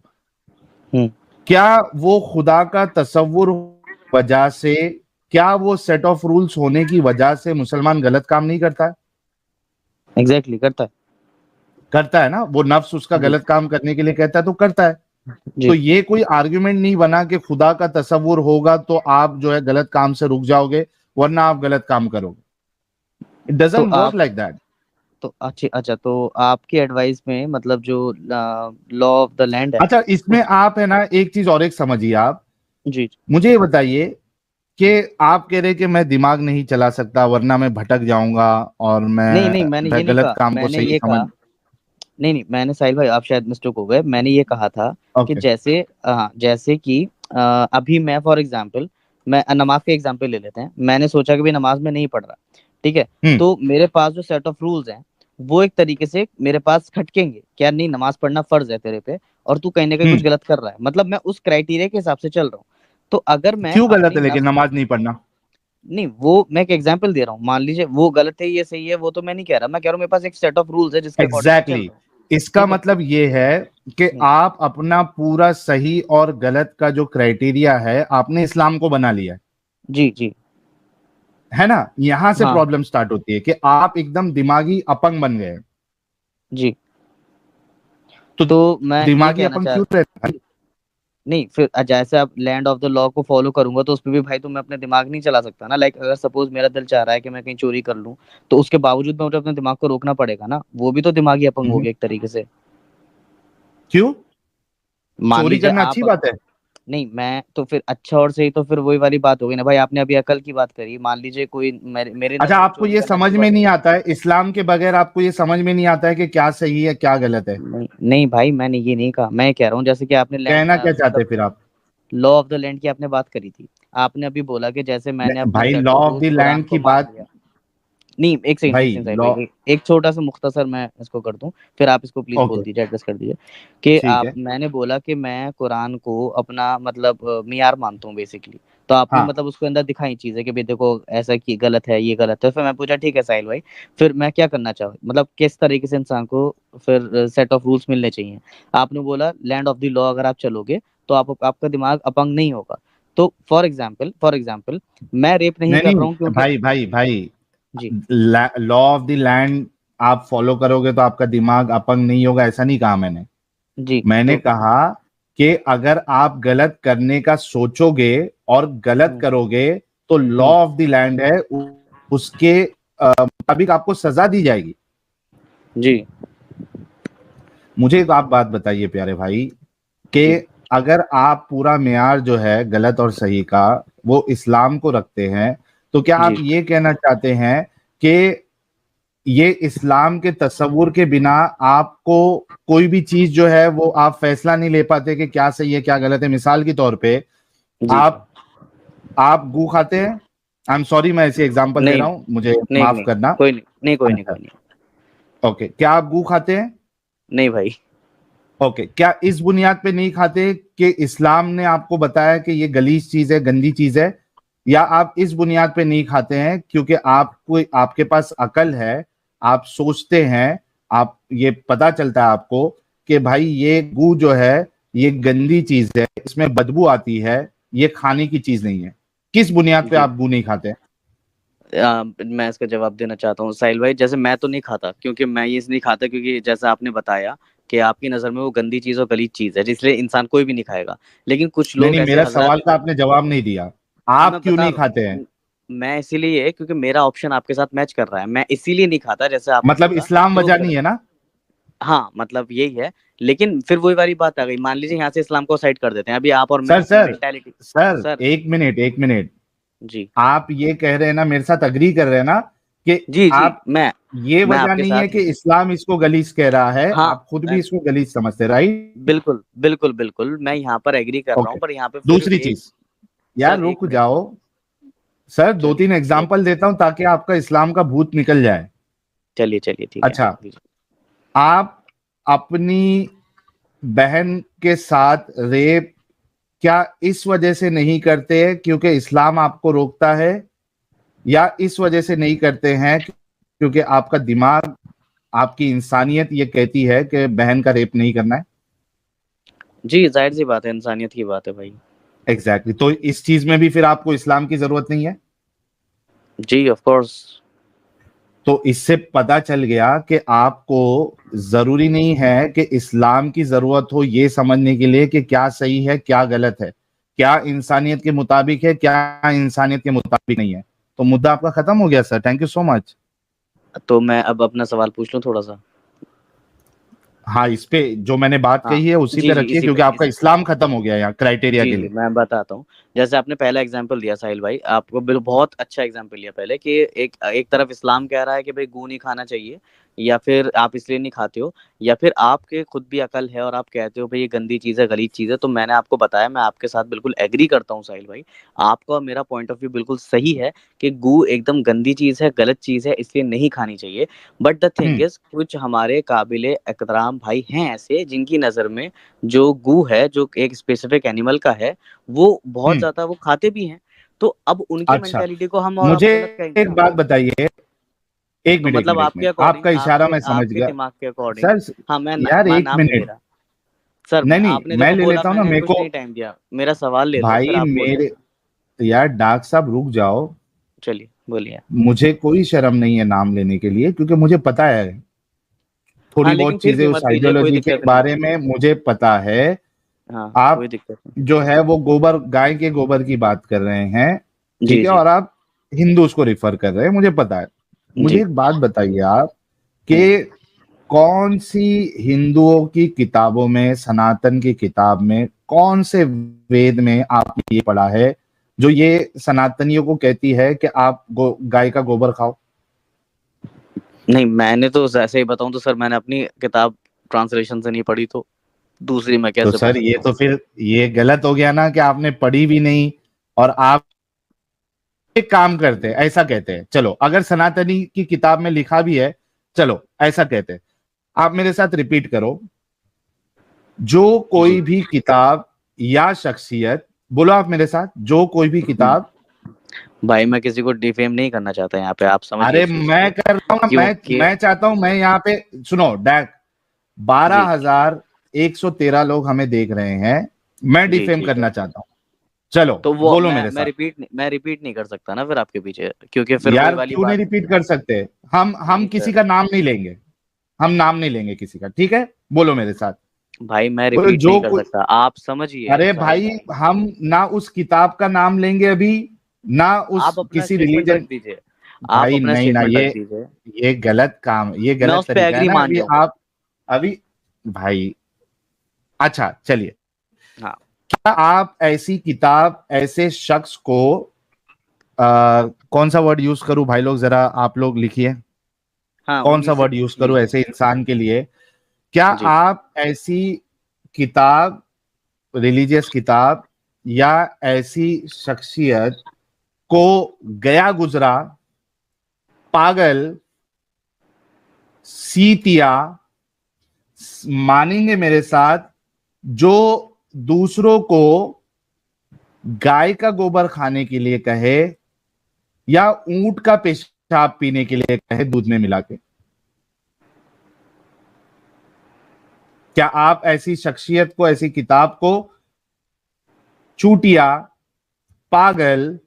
हम्म क्या वो खुदा का तसव्वुर वजह से, क्या वो सेट ऑफ रूल्स होने की वजह से मुसलमान गलत काम नहीं करता है? एग्जैक्टली करता है। करता है ना, वो नफ्स उसका जी गलत काम करने के लिए कहता है तो करता है। तो जी ये कोई आर्ग्यूमेंट नहीं बना कि खुदा का तसव्वुर होगा तो आप जो है गलत काम से रुक जाओगे, वरना आप गलत काम करोगे। इट तो डजंट वर्क आप लाइक दैट। तो अच्छी अच्छा, तो आपकी एडवाइस में मतलब जो लॉ ऑफ द लैंड है अच्छा इसमें उस आप है ना, एक चीज और एक समझिए आप, जी मुझे ये बताइए कि आप कह रहे कि मैं दिमाग नहीं चला सकता वरना मैं भटक जाऊंगा और नहीं नहीं, मैं मैंने ये नहीं गलत कहा, काम को मैंने सही ये समझ। कहा नहीं नहीं, मैंने साहिल भाई, आप शायद मिस्टेक हो गए, मैंने ये कहा था कि ओके। जैसे हाँ, जैसे कि अभी मैं फॉर एग्जांपल, मैं नमाज का एग्जांपल ले लेते हैं, मैंने सोचा कि भाई नमाज में नहीं पढ़ रहा, ठीक है, हम्म तो मेरे पास जो सेट ऑफ रूल्स हैं वो एक तरीके से मेरे पास खटकेंगे क्या, नहीं नमाज पढ़ना फर्ज है तेरे पे और तू कहीं ना कहीं कुछ हम्म। गलत कर रहा है, मतलब मैं उस क्राइटेरिया के हिसाब से चल रहा हूँ। तो अगर मैं क्यों गलत अपनी है लेकिन नफ्स नमाज नहीं पढ़ना? नहीं, वो मैं एक एग्जांपल दे रहा हूँ, मान लीजिए वो गलत है ये सही है, वो तो मैं नहीं कह रहा, मैं कह रहा हूँ मेरे पास एक सेट ऑफ रूल्स है जिसके अकॉर्डिंग मैं चल एग्जैक्टली रहा हूँ। इसका ठीक है। मतलब ये है कि हम्म, आप अपना पूरा सही और गलत का जो क्राइटेरिया है आपने इस्लाम को बना लिया जी जी है ना? यहां से हाँ प्रॉब्लम स्टार्ट होती है कि आप एकदम दिमागी अपंग बन गए। जी। तो तो मैं ये दिमागी कहना अपंग चाह क्यों रहता है? नहीं, फिर जैसे अब लैंड ऑफ द लॉ को फॉलो करूंगा तो उसमें भी भाई तो मैं अपने दिमाग नहीं चला सकता ना, लाइक अगर सपोज मेरा दिल चाह रहा है कि मैं कहीं चोरी कर लूं, तो उसके बावजूद मैं मुझे अपने दिमाग को रोकना पड़ेगा ना, वो भी तो दिमागी अपंग हो हम्म। गया एक तरीके से। क्यों? मान चोरी लीजिए करना अच्छी आप बात है? नहीं, मैं तो फिर अच्छा और सही, तो फिर वही वाली बात हो गई ना भाई, आपने अभी अकल की बात करी, मान लीजिए कोई मेरे अच्छा नजर में आपको चोरी ये करना समझ अच्छी में बात नहीं है। आता है, इस्लाम के बगैर आपको ये समझ में नहीं आता है कि क्या सही है क्या गलत है? नहीं नहीं भाई, मैंने ये नहीं कहा, मैं कह रहा हूँ जैसे कि आपने लैंड कहना क्या चाहते मतलब हैं फिर आप? लॉ ऑफ द लैंड की आपने बात करी थी, आपने अभी बोला कि जैसे मैंने अपने भाई set law of of the rules Quran land को की मान बात, लिया। नहीं, एक भाई सेकंड साहिल भाई, लॉ, एक छोटा सा मुख्तसर मैं इसको कर दूं, फिर आप इसको प्लीज बोल ओके दीजिए, एड्रेस कर दीजिए कि ठीक आप, है। मैंने बोला कि मैं कुरान को अपना मतलब मियार मानता हूँ बेसिकली, तो आपने हाँ मतलब उसके अंदर दिखाई चीजें कि भाई देखो ऐसा की गलत है, ये गलत है, फिर मैं पूछा ठीक है साहिल भाई, फिर मैं क्या करना चाहूँ, मतलब किस तरीके से इंसान को फिर सेट ऑफ रूल्स मिलने चाहिए। आपने बोला लैंड ऑफ द लॉ अगर आप चलोगे तो आपका दिमाग अपंग नहीं होगा। तो फॉर एग्जाम्पल मैं रेप नहीं नहीं कर रहा हूँ नहीं, क्योंकि भाई जी लॉ ऑफ द लैंड आप फॉलो करोगे तो आपका दिमाग अपंग नहीं होगा, ऐसा नहीं कहा मैंने। जी मैंने तो कहा कि अगर आप गलत करने का सोचोगे और गलत करोगे तो लॉ ऑफ द लैंड है, उसके मुताबिक आपको सजा दी जाएगी। जी मुझे एक आप बात बताइए प्यारे भाई कि अगर आप पूरा मेयार जो है गलत और सही का वो इस्लाम को रखते हैं, तो क्या आप जी ये कहना चाहते हैं कि ये इस्लाम के तस्वुर के बिना आपको कोई भी चीज जो है वो आप फैसला नहीं ले पाते कि क्या सही है क्या गलत है? मिसाल के तौर पे जी आप गू खाते हैं? आई एम सॉरी, मैं ऐसी एग्जांपल दे नहीं रहा हूं, मुझे नहीं माफ नहीं करना। कोई नहीं नहीं कोई नहीं अच्छा, कोई नहीं ओके, क्या आप गू खाते हैं? नहीं भाई। ओके, क्या इस बुनियाद पे नहीं खाते कि इस्लाम ने आपको बताया कि ये गलीज चीज है, गंदी चीज है, या आप इस बुनियाद पे नहीं खाते हैं क्योंकि आपको आपके पास अकल है, आप सोचते हैं, आप ये पता चलता है आपको कि भाई ये गू जो है ये गंदी चीज है, इसमें बदबू आती है, ये खाने की चीज नहीं है? किस बुनियाद पे जी आप गू नहीं खाते? मैं इसका जवाब देना चाहता हूँ साहिल भाई। जैसे मैं तो नहीं खाता, क्योंकि मैं ये नहीं खाता क्योंकि जैसा आपने बताया कि आपकी नजर में वो गंदी चीज और गलीज चीज है, इसलिए इंसान कोई भी नहीं खाएगा। लेकिन कुछ नहीं लोग नहीं, ऐसे मेरा हजरात, सवाल का आपने जवाब नहीं दिया। हाँ आप मैं क्यों बता नहीं रहा खाते हैं? हूँ, मैं इसीलिए क्योंकि मेरा ऑप्शन आपके साथ मैच कर रहा है, मैं इसीलिए नहीं खाता जैसे आपने मतलब बोला इस्लाम कि वो वजह नहीं है ना? हाँ मतलब यही है। लेकिन फिर वही वाली बात आ गई, मान लीजिए यहाँ से इस्लाम को साइड कर देते हैं, अभी आप और सर मैं सर मेंटालिटी। सर, सर एक मिनट एक मिनट, जी आप ये कह रहे हैं ना, मेरे साथ अग्री कर रहे हैं ना कि जी जी आप, ये मैं वजह आपके नहीं है साथ, कि इस्लाम इसको गलीज कह रहा है, हाँ आप खुद भी मैं इसको गलीज समझते, राइट? बिल्कुल बिल्कुल बिल्कुल मैं यहाँ पर एग्री कर रहा हूँ, ओके, पर यहाँ पे फिर दूसरी एक, चीज, यार सर एक रुक मिनट, जाओ सर, दो चलिए तीन एग्जाम्पल देता हूं ताकि आपका इस्लाम का भूत निकल जाए। चलिए चलिए ठीक है अच्छा, दीजिए। आप अपनी बहन के साथ रेप क्या इस वजह से नहीं करते क्योंकि इस्लाम आपको रोकता है, या इस वजह से नहीं करते हैं क्योंकि आपका दिमाग, आपकी इंसानियत ये कहती है कि बहन का रेप नहीं करना है? जी जाहिर सी बात है, इंसानियत की बात है भाई। एग्जैक्टली तो इस चीज में भी फिर आपको इस्लाम की जरूरत नहीं है? जी ऑफ कोर्स। तो इससे पता चल गया कि आपको जरूरी नहीं है कि इस्लाम की जरूरत हो ये समझने के लिए कि क्या सही है क्या गलत है, क्या इंसानियत के मुताबिक है क्या इंसानियत के मुताबिक नहीं है। तो मुद्दा आपका खत्म हो गया sir, thank you so much. तो मैं अब अपना सवाल पूछ लूँ थोड़ा सा। हाँ, इस पे जो मैंने बात हाँ कही है उसी जी पे जी रखिए इसी क्योंकि पे आपका इसी इस्लाम खत्म हो गया यहाँ क्राइटेरिया जी के जी लिए। मैं बताता हूँ। जैसे आपने पहला एग्जाम्पल दिया साहिल भाई, आपको बहुत अच्छा एग्जाम्पल लिया पहले कि एक एक तरफ इस्लाम कह रहा है कि भाई गू नहीं खाना चाहिए, या फिर आप इसलिए नहीं खाते हो, या फिर आपके खुद भी अकल है और आप कहते हो भाई ये गंदी चीज़ है गलीज चीज़ है। तो मैंने आपको बताया, मैं आपके साथ बिल्कुल एग्री करता हूँ साहिल भाई, आपका और मेरा पॉइंट ऑफ व्यू बिल्कुल सही है कि गू एकदम गंदी चीज़ है, गलत चीज़ है, इसलिए नहीं खानी चाहिए। But the thing hmm is, कुछ हमारे काबिले एहतराम भाई हैं ऐसे जिनकी नज़र में जो गू है, जो एक स्पेसिफिक एनिमल का है, वो बहुत हम्म ज्यादा वो खाते भी हैं। तो अब उनकी अच्छा, मेंटेलिटी को हम और आप मुझे गलत कहेंगे एक ना। बात बताइए, एक तो मिनट एक मतलब मिनट एक आपके मिनट, अकॉर्डिंग, आपका इशारा आपके मैं समझ आपके गया। दिमाग के अकॉर्डिंग, सर हाँ मैं यार मैं एक नाम नहीं ले मिनट, रहा सर, नहीं नहीं आपने मैं देखो ले बोला, लेता हूँ ना मैंने मेरे कुछ को। नहीं टाइम दिया, मेरा सवाल ले लो फिर भाई आप बोलो। मेरे, यार डॉक्टर साहब रुक जाओ, चलिए बोलिए। मुझे कोई शर्म नहीं है नाम लेने के लिए क्योंकि मुझे पता है हाँ थोड़ी लेकिन बहुत फिर चीजें भी उस मत कीजिए, कोई आइडियोलॉजी के दिक्कत नहीं है। बारे में मुझे पता है। हाँ कोई आप दिक्कत नहीं। जो है वो गोबर, गाय के गोबर की बात कर रहे हैं, जी ठीक है, जी और आप हिंदूज को रिफर कर रहे हैं, मुझे पता है। मुझे जी। एक बात बताइए आप हम्म, कि कौन सी हिंदुओं की किताबों में, सनातन की किताब में, कौन से वेद में आपने ये पढ़ा है जो ये सनातनियों को कहती है कि आप गाय का गोबर खाओ? नहीं मैंने तो ऐसे ही बताऊं तो सर, मैंने अपनी किताब ट्रांसलेशन से नहीं पढ़ी, तो दूसरी मैं तो कैसे पढ़ सर ये सकता हूँ। तो फिर ये गलत हो गया ना कि आपने पढ़ी भी नहीं और आप एक काम करते हैं, ऐसा कहते हैं, चलो अगर सनातनी की किताब में लिखा भी है, चलो ऐसा कहते हैं, आप मेरे साथ रिपीट करो, जो जी कोई भी किताब या शख्सियत, बोलो आप मेरे साथ, जो कोई भी किताब, भाई मैं किसी को डिफेम नहीं करना चाहता यहाँ पे, आप समझिए अरे इस चीज मैं को। कर रहा हूं ना, क्योंकि मैं चाहता हूं, मैं यहाँ पे सुनो डैक, जी 12,113 लोग हमें देख रहे हैं, मैं जी डिफेम ठीक है। करना चाहता हूं, चलो तो वो बोलो मेरे मैं साथ। रिपीट नहीं कर सकता ना फिर आपके पीछे, क्योंकि फिर वही यार वाली क्यों नहीं बात। रिपीट कर सकते? हम नहीं किसी सर। का नाम नहीं लेंगे, हम नाम नहीं लेंगे किसी का, ठीक है, बोलो मेरे साथ। भाई मैं वो रिपीट जो नहीं कर कुछ, सकता, आप समझिए अरे साहिल भाई भाई। हम ना उस किताब का नाम लेंगे अभी, ना उस आप अपना किसी स्टेटमेंट रख रिलीजन। दीजिए, आप भाई अपना नहीं ना, स्टेटमेंट रख दीजिए। ये गलत काम, ये मैं गलत उस पे तरीका है एग्री ना मान अभी जाऊंगा। आप। अभी भाई, अच्छा चलिए, हाँ क्या आप ऐसी किताब ऐसे शख्स को, कौन सा वर्ड यूज करूं भाई लोग, जरा आप लोग लिखिए, हाँ, कौन सा 19 से वर्ड 20 यूज करूं लीजिए। ऐसे इंसान के लिए? क्या जी। आप ऐसी किताब, रिलीजियस किताब, या ऐसी शख्सियत को गया गुजरा, पागल, सीतिया मानेंगे मेरे साथ, जो दूसरों को गाय का गोबर खाने के लिए कहे या ऊंट का पेशाब पीने के लिए कहे दूध में मिला के? क्या आप ऐसी शख्सियत को, ऐसी किताब को चूटिया, पागल,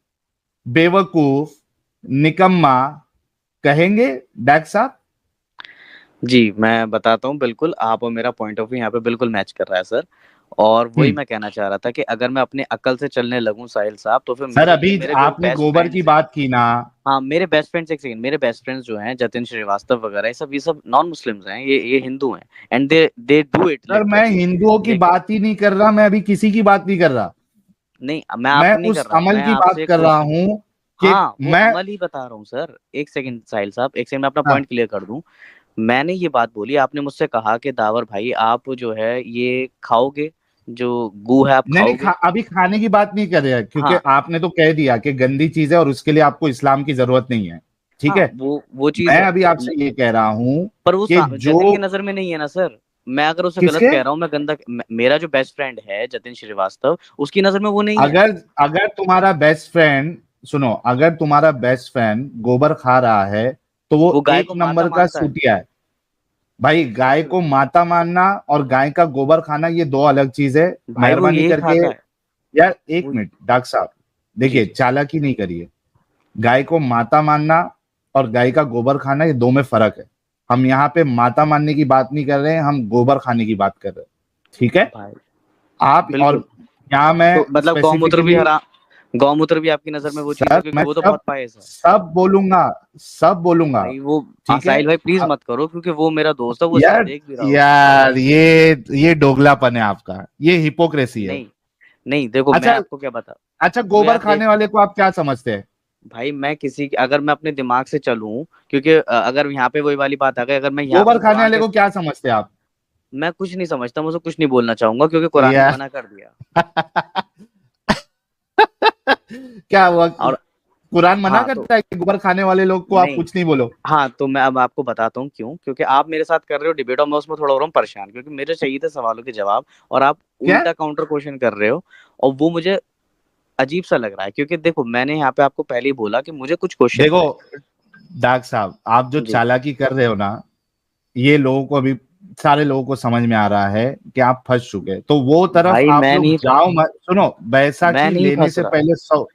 बेवकूफ, निकम्मा कहेंगे डैक साहब? जी, मैं बताता हूँ, बिल्कुल आप और मेरा पॉइंट ऑफ व्यू यहाँ पे बिल्कुल मैच कर रहा है सर। और वही मैं कहना चाह रहा था कि अगर मैं अपने अकल से चलने लगूँ साहिल साहब, तो फिर सर ये अभी मेरे जो आपने बेस्ट गोबर की फ्रेंड्स हैं, बात की ना। हाँ, मेरे बेस्ट फ्रेंड्स, एक सेकंड, मेरे बेस्ट फ्रेंड्स जो हैं जतिन श्रीवास्तव वगैरह, ये सब नॉन मुस्लिम्स हैं, ये हिंदू हैं, and they do it sir मैं लिटरली। हिंदुओं की देखिए, बात ही नहीं कर रहा, मैं अभी किसी की बात नहीं कर रहा, नहीं मैं मैं आपकी नहीं कर उस रहा, अमल मैं की बात आपसे कर रहा क्वेश्चन, हूं कि हाँ, वो मैं, अमल ही बता रहा हूँ सर। एक सेकंड साहिल साहब, एक सेकंड, मैं अपना हाँ, पॉइंट क्लियर कर दूं। मैंने ये बात बोली, आपने मुझसे कहा कि दावर भाई आप जो है ये खाओगे, जो गू है आप नहीं नहीं खाओगे। अभी खाने की बात नहीं कर रहे हैं, क्योंकि हाँ आपने तो कह दिया कि गंदी चीज है और उसके लिए आपको इस्लाम की जरूरत नहीं है, ठीक हाँ, है। वो चीज मैं है। अभी आपसे ये कह रहा हूं पर वो कि जो, जतिन की नजर में नहीं है ना सर। मैं अगर उसे गलत किसके, कह रहा हूँ, मैं गंदा, मेरा जो बेस्ट फ्रेंड है जतिन श्रीवास्तव, उसकी नजर में वो नहीं है। अगर अगर तुम्हारा बेस्ट फ्रेंड, सुनो, अगर तुम्हारा बेस्ट फ्रेंड गोबर खा रहा है तो वो वो गाय एक को माता नंबर का मानता है। सूटिया है। भाई गाय को माता मानना और गाय का गोबर खाना ये दो अलग चीज है। भाई वो मेहरबानी यही करके, खाता है। यार एक वो मिनट डॉक्टर साहब, जी देखिए जी। चालाकी नहीं करिए। गाय को माता मानना और गाय का गोबर खाना ये दो में फर्क है। हम यहाँ पे माता मानने की बात नहीं कर रहे हैं, हम गोबर खाने की बात कर रहे हैं, ठीक है। भाई आप और बिल्कुल। यहाँ मैं तो मतलब स्पेसिफिकली, गौमूत्र भी आपकी नजर में वो चीज है, सर क्योंकि मैं वो तो सब बहुत पायस है। सब बोलूंगा, सब बोलूंगा, भाई वो, हाँ ठीक है। साहिल भाई प्लीज अब मत करो, क्योंकि वो मेरा दोस्त है, वो शायद यार, देख भी रहा होगा। यार ये दोगलापन है आपका, ये हिपोक्रेसी है। नहीं नहीं, देखो मैं अच्छा, आपको क्या बता, अच्छा वो गोबर यार देख, खाने वाले को आप क्या समझते हैं? भाई मैं अगर मैं अपने दिमाग से चलूं, क्योंकि अगर यहाँ पे वही वाली बात आ गई, अगर मैं यहाँ गोबर खाने कुरान वाले के, को क्या समझते हैं आप? मैं कुछ नहीं समझता, मुझे कुछ नहीं बोलना चाहूंगा, क्योंकि कुरान ने यार मना कर दिया। क्या हुआ, और कुरान मना हाँ तो, करता है कि गोबर खाने वाले लोग को आप नहीं, कुछ नहीं बोलो? हाँ तो मैं अब आपको बताता हूँ क्यों, क्योंकि आप मेरे साथ कर रहे हो डिबेट, और मैं उसमें थोड़ा हो रहा हूँ परेशान, क्योंकि मेरे चाहिए थे सवालों के जवाब, और आप क्या? उल्टा काउंटर क्वेश्चन कर रहे हो। और वो मुझे अजीब सा लग रहा है, क्योंकि देखो मैंने यहाँ पे आपको पहले ही बोला कि मुझे कुछ क्वेश्चन देखो है। डॉक्टर साहब, आप जो जी। चालाकी कर रहे हो ना, ये लोगों को अभी, सारे लोगों को समझ में आ रहा है कि आप फंस चुके हैं। तो वो तरफ भाई आप मैं लोग नहीं, जाओ मत। सुनो, मैं बैसाखी नहीं लेने फंस से रहा। पहले सौ,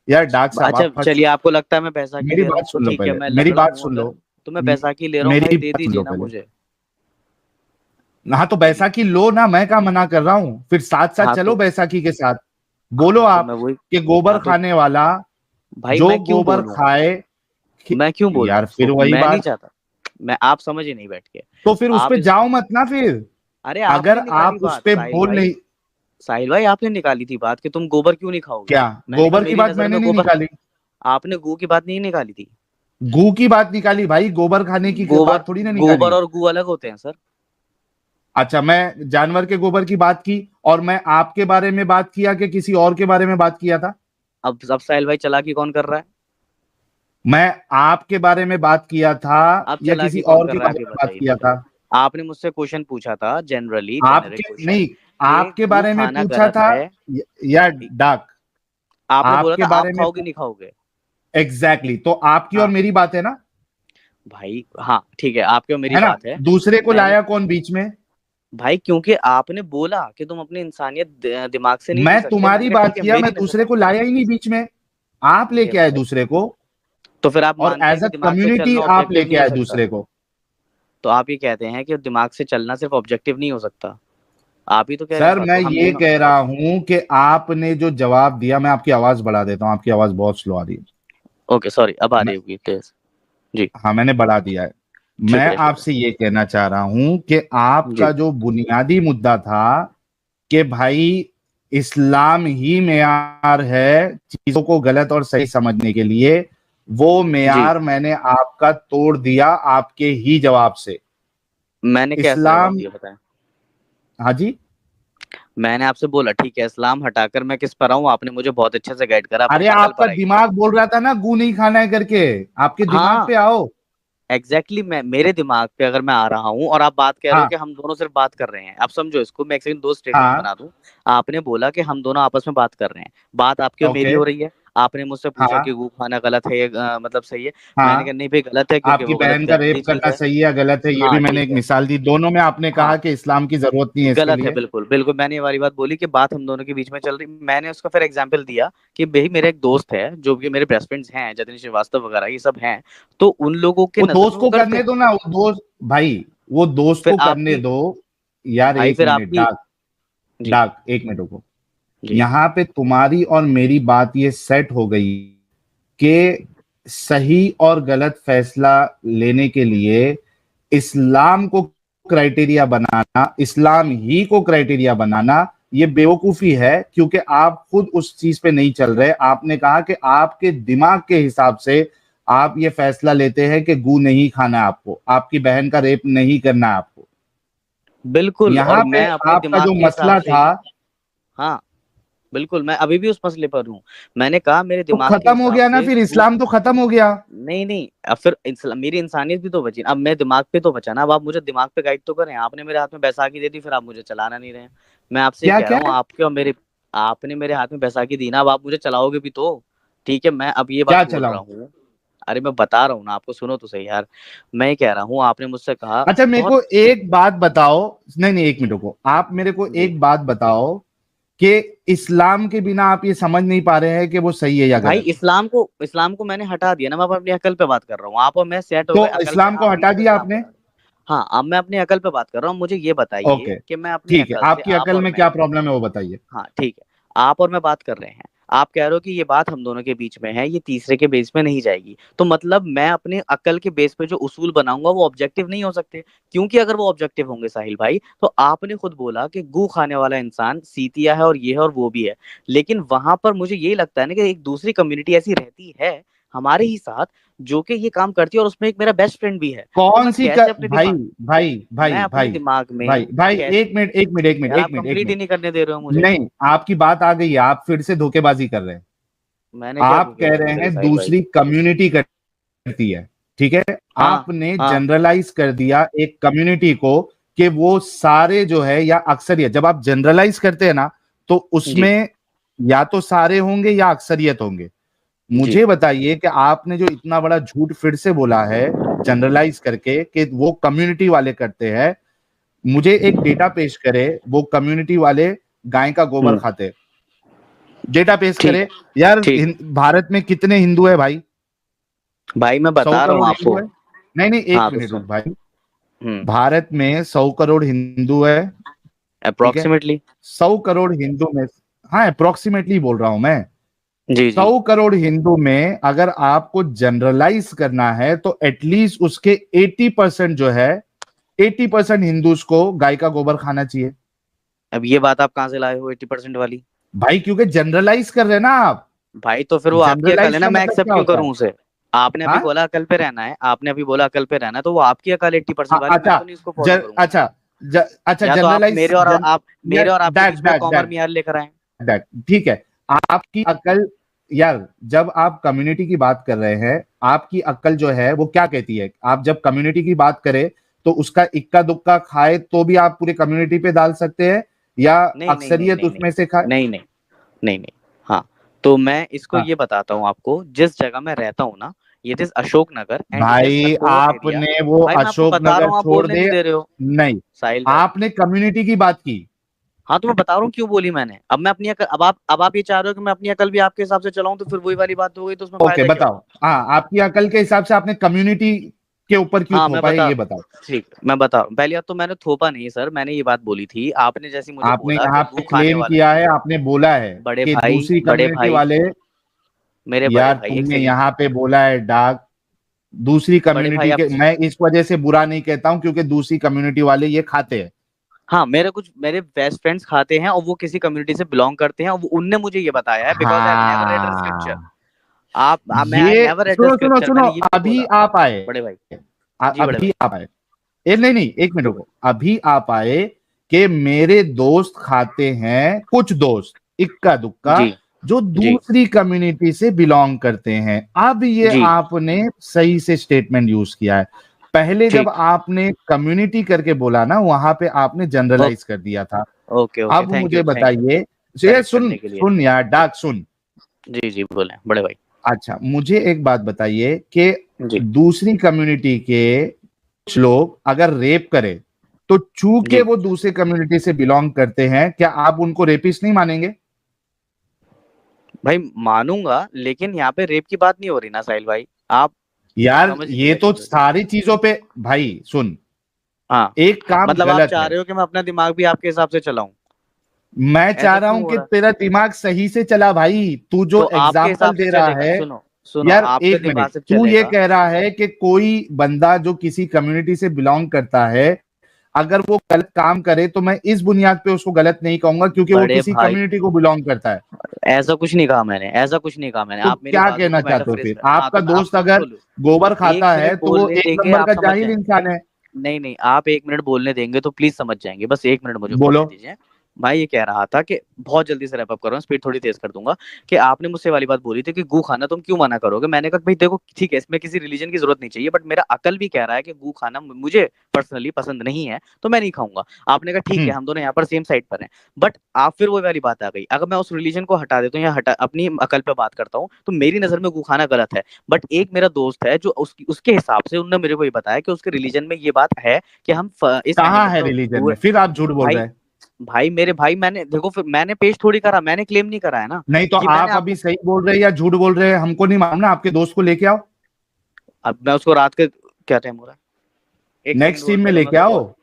यार डॉक्टर साहब अच्छा आप फंस चलिए, चुके आपको लगता है मैं हैं। बैसाखी मेरी ले रहा बात हूँ, तो सुन लो ठीक है, पहले, मैं मेरी लंगड़ा बात हूँ सुन अगर, लो, तो मैं बैसाखी ले रहा हूँ भाई, मेरी दे बात सुन दीजिए लो ना पहले। मुझे। हाँ तो बैसाखी लो ना, मैं क्या मना कर रहा हूँ, फिर साथ साथ हाँ चलो तो, बैसाखी के साथ। बोलो तो आप मैं वही, कि गोबर हाँ तो खाने वाला भाई जो मैं क्यों गोबर बोलूं, खाए, मैं क्यों बोलूं यार फिर उसको, वही मैं नहीं बात। चाहता। मैं, आप समझ ही नहीं बैठ के, तो फिर उस आप पे इस, जाओ मत ना फिर। अरे अगर आपने निकाली आप उस बात पे साहिल बोल भाई, नहीं, साहिल भाई आपने निकाली थी बात कि तुम गोबर क्यों नहीं खाओगे। क्या मैंने कहा गोबर की मेरी बात नजर मैंने में नहीं गोबर, निकाली? आपने गू की बात नहीं निकाली थी। गू की बात निकाली भाई, गोबर खाने की गोबर, बात थोड़ी ना गोबर निकाली। और गू अलग होते हैं सर। अच्छा, मैं जानवर के गोबर की बात की, और मैं आपके बारे में बात किया कि किसी और के बारे में बात किया था? अब साहिल भाई चालाकी कौन कर रहा है, मैं आपके बारे में बात किया था अब या किसी चालाकी कौन और कर के रहा है, बारे आप ये में बात बताइए किया मुझे। था? आपने मुझसे क्वेश्चन पूछा था, जनरली जेनरिक आपके क्वेश्चन, नहीं, कि आपके गू बारे में खाना पूछा गलत था, है। या डाक, आपने बोला आपके था आप बारे में खाओगे नहीं खाओगे। एग्जैक्टली तो आपकी और हाँ मेरी बात है ना, भाई, हाँ ठीक है, आपकी और मेरी है ना? बात है। दूसरे को मैंने, लाया कौन बीच में? भाई क्योंकि आपने बोला कि तुम अपनी इंसानियत दिमाग से नहीं जी मैं सकते, मैंने तुम्हारी कहा बात ठीक है, किया, मैं मेरी नजर दूसरे में। को लाया ही नहीं बीच में। आप ये लेके आए भाई, दूसरे को, तो फिर आप और मानते हैं एज कि अ दिमाग से कम्युनिटी चलना आप ऑब्जेक्टिव लेके नहीं हो आए सकता। दूसरे को। तो आप ये कहते हैं कि दिमाग से चलना सिर्फ ऑब्जेक्टिव नहीं हो सकता। आप ही तो कह रहे हैं सर इस बात मैं को, हम ये दोनों। कह रहा हूं कि आपने जो जवाब दिया, मैं आपकी आवाज बढ़ा देता हूं, आपकी आवाज बहुत स्लो आ रही है। ओके सॉरी, अब आ मैं, रही होगी तेज। जी। हाँ मैंने बढ़ा दिया है। मैं शुक्रिया शुक्रिया। आपसे ये कहना चाह रहा हूं कि आपका जी जो बुनियादी मुद्दा था कि भाई इस्लाम ही मेयार है चीजों को गलत और सही समझने के लिए, वो जी। मेयार मैंने आपका तोड़ दिया आपके ही जवाब से। मैंने कैसे जवाब इस्लाम, दिया बताएं? हाँ जी, मैंने आपसे बोला ठीक है, इस्लाम हटाकर मैं किस पर आऊं, आपने मुझे बहुत अच्छे से गाइड करा, अरे अपन अकल आपका पर आइए। दिमाग बोल रहा था ना गू नहीं खाना है करके, आपके दिमाग हाँ पे आओ। एग्जैक्टली मैं मेरे दिमाग पे अगर मैं आ रहा हूँ और आप बात कह रहे हो हाँ कि हम दोनों सिर्फ बात कर रहे हैं, आप समझो इसको, मैं एक सेकंड दो स्टेटमेंट हाँ, बना दूं। आपने बोला कि हम दोनों आपस में बात कर रहे हैं, बात आपकी और मेरी ओके, हो रही है। आपने मुझसे पूछा हाँ कि गू खाना गलत है या मतलब सही है। मैंने हाँ, कहा नहीं भाई गलत है, क्योंकि आपकी वो गलत बहन का रेप जहरीली चीज करना है। सही है या गलत है, ये भी हाँ मैंने ठीक एक है। मिसाल दी, दोनों में आपने कहा हाँ कि इस्लाम की जरूरत नहीं है इसके गलत है, लिए। बिल्कुल बिल्कुल, मैंने ये वाली बात बोली कि बात हम दोनों के बीच में चल रही। मैंने उसका फिर एग्जांपल दिया कि भाई मेरे एक दोस्त है, जो कि मेरे बेस्ट फ्रेंड्स हैं, जतिन श्रीवास्तव वगैरह ये सब हैं, तो उन लोगों के वो नजर दोस्त में वो को करते करने हैं। दो ना, वो दोस्त भाई, वो दोस्त फिर को करने आपकी दो। यार भाई एक फिर मिनट, आपकी। डाक, जी डाक एक मिनट रुको। जी यहाँ पे तुम्हारी और मेरी बात ये सेट हो गई कि सही और गलत फैसला लेने के लिए इस्लाम को क्राइटेरिया बनाना, इस्लाम ही को क्राइटेरिया बनाना, ये बेवकूफी है, क्योंकि आप खुद उस चीज पे नहीं चल रहे। आपने कहा कि आपके दिमाग के हिसाब से आप ये फैसला लेते हैं कि गू नहीं खाना है आपको, आपकी बहन का रेप नहीं करना है आपको। बिल्कुल, और यहाँ पे मैं अपने आपका दिमाग जो के हिसाब मसला से था, ही। हाँ बिल्कुल, मैं अभी भी उस मसले पर हूँ। मैंने कहा मेरे तो दिमाग के खत्म हो हिसाब गया ना, से फिर इस्लाम तो खत्म हो गया। नहीं नहीं, अब फिर मेरी इंसानियत भी तो बची, अब मैं दिमाग पे तो बचा ना। अब आप मुझे दिमाग पे गाइड तो करें, आपने मेरे हाथ में बैसाखी दे दी, फिर आप मुझे चलाना नहीं रहे हैं। मैं आपसे ये क्या कह रहा क्या, हूँ, आपके और मेरे, आपने मेरे हाथ में बैसाखी दी ना, अब आप मुझे चलाओगे भी तो। ठीक है, मैं अब ये बात क्या बोल रहा चलाऊं? हूँ। अरे मैं बता रहा हूँ ना आपको, सुनो तो सही यार। मैं ये कह रहा हूँ, आपने मुझसे कहा अच्छा मेरे बहुत। को एक बात बताओ, नहीं नहीं एक मिनट को, आप मेरे को जी एक बात बताओ कि इस्लाम के बिना आप ये समझ नहीं पा रहे हैं कि वो सही है या भाई, गलत। इस्लाम को मैंने हटा दिया ना, मैं अब अपनी अकल पे बात कर रहा हूँ। आप और मैं सेट हो तो गए अकल पे, इस्लाम को आप हटा बीच में दिया इस्लाम आपने? पर। हाँ, अब मैं अपनी अकल पे बात कर रहा हूँ। मुझे ये बताइए ओके, कि मैं अपनी ठीक है, अकल से, आपकी आप अकल और में मैं। क्या प्रॉब्लम है वो बताइए। हाँ ठीक है, आप और मैं बात कर रहे हैं। आप कह रहे हो कि ये बात हम दोनों के बीच में है, ये तीसरे के बेस में नहीं जाएगी, तो मतलब मैं अपने अकल के बेस पे जो उसूल बनाऊंगा वो ऑब्जेक्टिव नहीं हो सकते। क्योंकि अगर वो ऑब्जेक्टिव होंगे साहिल भाई, तो आपने खुद बोला कि गू खाने वाला इंसान सीतिया है और ये है और वो भी है। लेकिन वहां पर मुझे ये लगता है ना कि एक दूसरी कम्युनिटी ऐसी रहती है हमारे ही साथ, जो कि ये काम करती है, और उसमें एक मेरा बेस्ट फ्रेंड भी है। तो कौन मैं सी कैसे अपने भाई, दिमाग भाई मैं भाई अपने भाई, दिमाग भाई में भाई, कैसे। एक मिनट एक मिनट एक मिनट यार एक आप मिनट एक कंप्लीट ही मिनट, नहीं करने दे रहे हो मुझे। नहीं आपकी बात आ गई है, आप फिर से धोखेबाजी कर रहे हैं। मैंने क्या आप कह धोखेबाजी रहे करी हैं साहिल भाई? दूसरी कम्युनिटी करती है, ठीक है, हाँ आपने हाँ जनरलाइज कर दिया एक कम्युनिटी को कि वो सारे जो है या अक्सरियत, जब आप जनरलाइज करते हैं ना तो जी उसमें या तो सारे होंगे या अक्सरियत होंगे। जी। मुझे बताइए कि आपने जो इतना बड़ा झूठ फिर से बोला है जनरलाइज करके कि वो कम्युनिटी वाले करते हैं, मुझे एक डेटा पेश करे, वो कम्युनिटी वाले गाय का गोबर हम्म। खाते हैं, डेटा पेश ठीक करे। है। यार ठीक। भारत में कितने हिंदू है भाई? भाई मैं 100 बता रहा हूँ करोड़ हिंदू आपको। है। नहीं नहीं एक हाँ तो मिनट रुक सुन। भाई, हम्म। भारत में 100 करोड़ हिंदू है, ठीक है, अप्रोक्सीमेटली। 100 करोड़ हिंदू में, हाँ अप्रोक्सीमेटली बोल रहा हूं मैं, जी जी। 100 करोड़ हिंदू में अगर आपको जनरलाइज करना है तो एटलीस्ट उसके 80% जो है, 80% हिंदूज को गाय का गोबर खाना चाहिए। अब ये बात आप कहाँ से लाए हो 80% वाली? भाई क्योंकि जनरलाइज कर रहे हैं ना आप। भाई तो फिर वो आपकी अकल है जनरलाइज ना, का मैं मतलब एक्सेप्ट क्या क्यों होता है? करूँ उसे? आपने अभी हाँ बोला अकल पे रहना है, आपने अभी बोला अकल पे रहना है, तो वो आपकी अकल 80% वाली, मैं अच्छा, तो नहीं इसको फॉलो करूंगा। अच्छा, अच्छा या तो आप जनरलाइज, मेरे और आपके दैट बीच में दैट कॉमन दैट मियार लेकर आए। दैट ठीक है, आपकी अकल, यार जब आप कम्युनिटी की बात कर रहे हैं, आपकी अकल जो है वो क्या कहती है? आप जब कम्युनिटी की बात करें तो उसका इक्का दुक्का खाए तो भी आप पूरी कम्युनिटी पे डाल सकते हैं, या नहीं नहीं नहीं अक्सरियत नहीं नहीं उसमें से खाए? नहीं नहीं नहीं नहीं। हाँ, तो मैं इसको हाँ ये बताता हूँ आपको, जिस जगह मैं रहता हूँ ना, it is Ashok Nagar and it is भाई अ कोर एरिया। आपने वो भाई मैं आपको अशोक बता रहा नगर हूँ, आप छोड़ बोलने दे, नहीं दे रहे हो नहीं, साहिल भाई। आपने कम्युनिटी की बात की। हाँ तो मैं बता रहा हूँ क्यों बोली मैंने। अब मैं अपनी अकल, अब आप ये चाह रहे हो कि मैं अपनी अकल भी आपके हिसाब से चलाऊं, तो फिर वही वाली बात हो गई, तो उसमें ओके फायदा क्या बताओ, हुआ? हाँ आपकी अकल के हिसाब से आपने कम्युनिटी के ऊपर क्यों हाँ, मैं थोपा है बता ये बताओ। ठीक, मैं बता रहा हूँ। पहली बात तो मैंने थोपा नहीं सर, मैंने ये बात बोली थी, आपने जैसे मुझे आपने बोला यहाँ कि पे गू खाने क्लेम वाला किया है, आपने बोला है बड़े कि भाई, दूसरी बड़े कम्युनिटी भाई, वाले, मेरे बड़े यार भाई, एक तुमने सेकंड, यहाँ पे बोला है डार्क, दूसरी बड़े भाई कम्युनिटी आप, के, मैं इस वजह से बुरा नहीं कहता हूँ क्योंकि दूसरी कम्युनिटी वाले ये खाते हैं। हाँ, मेरे बेस्ट फ्रेंड्स खाते हैं और वो किसी कम्युनिटी से बिलोंग करते हैं और उनने मुझे ये बताया है, because I never red scripture. हाँ, मैं आई ये नेवर रेड सुनो सुनो स्क्रिप्चर, सुनो, मैंने ये भी अभी बोला आप आए, बड़े भाई। जी बड़े अभी भाई, आप आए, ए नहीं नहीं एक मिनट जी रुको, अभी आप आए कि मेरे दोस्त खाते हैं, कुछ दोस्त इक्का दुक्का जी जो जी दूसरी कम्युनिटी से बिलोंग करते हैं। अब ये जी, आपने सही से स्टेटमेंट यूज किया है। पहले जब ठीक, आपने कम्युनिटी करके बोला ना, वहां पे आपने जनरलाइज कर दिया था। ओके ओके, अब थैंक मुझे यू, बताइए, ये करेक्ट सुन करने के लिए। सुन यार डाक सुन, जी जी, बोले बड़े भाई। अच्छा मुझे एक बात बताइए कि जी दूसरी कम्युनिटी के कुछ लोग अगर रेप करें तो चूंकि जी, वो दूसरे कम्युनिटी से बिलोंग करते हैं, क्या आप उनको रेपिस्ट नहीं मानेंगे? भाई मानूंगा, लेकिन यहाँ पे रेप की बात नहीं हो रही ना साहिल भाई, आप यार समझ नहीं ये रहे तो चीजों को। सारी चीजों पे, भाई सुन, हाँ, एक काम मतलब आप गलत चाह है, रहे हो कि मैं अपना दिमाग भी आपके हिसाब से चलाऊं? मैं चाह ऐसा रहा क्यों हूं हो कि रहा है? तेरा दिमाग सही से चला भाई, तू जो तो आपके एग्जाम्पल हिसाब से दे रहा चलेगा, है। सुनो सुनो, यार आपके एक मिनट, दिमाग से तू ये चलेगा। कह रहा है कि कोई बंदा जो किसी कम्युनिटी से बिलोंग करता है, अगर वो गलत काम करे तो मैं इस बुनियाद पे उसको गलत नहीं कहूंगा क्योंकि वो बड़े किसी भाई, कम्युनिटी को बिलोंग करता है। ऐसा कुछ नहीं कहा मैंने, ऐसा कुछ नहीं कहा मैंने, तो आप मेरी क्या बातों कहना को चाहते हो मेटाफ्रेज फिर? कर, हाँ आपका तो आप दोस्त सुन अगर तो लो। गोबर एक खाता है मिनट तो वो बोलने एक देंगे, नंबर आप का समझ जाहिल जाएंगे। इंसान है। नहीं नहीं, आप 1 मिनट बोलने देंगे तो प्लीज समझ जाएंगे, बस 1 मिनट मुझे बोलो। बोलने दीजिए। मैं ये कह रहा था कि बहुत जल्दी से रैप अप कर रहा हूँ, स्पीड थोड़ी तेज कर दूंगा। कि आपने मुझसे वाली बात बोली थी कि गू खाना तुम क्यों मना करोगे, मैंने कहा भाई देखो ठीक है, इसमें किसी रिलीजन की जरूरत नहीं चाहिए, बट मेरा अकल भी कह रहा है कि गू खाना मुझे पर्सनली पसंद नहीं है, तो मैं नहीं खाऊंगा। आपने कहा ठीक है, हम्म। हम दोनों यहाँ पर सेम साइड पर हैं। बट आप फिर वो वाली बात आ गई, अगर मैं उस रिलीजन को हटा देता हूँ या हटा अपनी अकल पे बात करता हूँ, तो मेरी नजर में गू खाना गलत है। बट एक मेरा दोस्त है जो उसके हिसाब से उन्होंने मेरे को ये बताया कि उसके रिलीजन में ये बात है कि हम इस कहाँ एनिमल है को रिलीजन में? फिर आप झूठ बोल रहे भाई, हैं। भाई मेरे भाई, मैंने देखो फिर मैंने पेश थोड़ी करा, मैंने क्लेम नहीं करा है ना। नहीं तो ये मैंने आप अभी आपको, सही बोल रहे हैं या झूठ बोल रहे हैं हमको नहीं मालूम ना, आपके दोस्त को लेके आओ, अब मैं उसको रात के, क्या टाइम हो रहा है, 1 सेकंड नेक्स्ट टीम होल्ड में कर लो, मैं लेके उसको आओ। कॉल,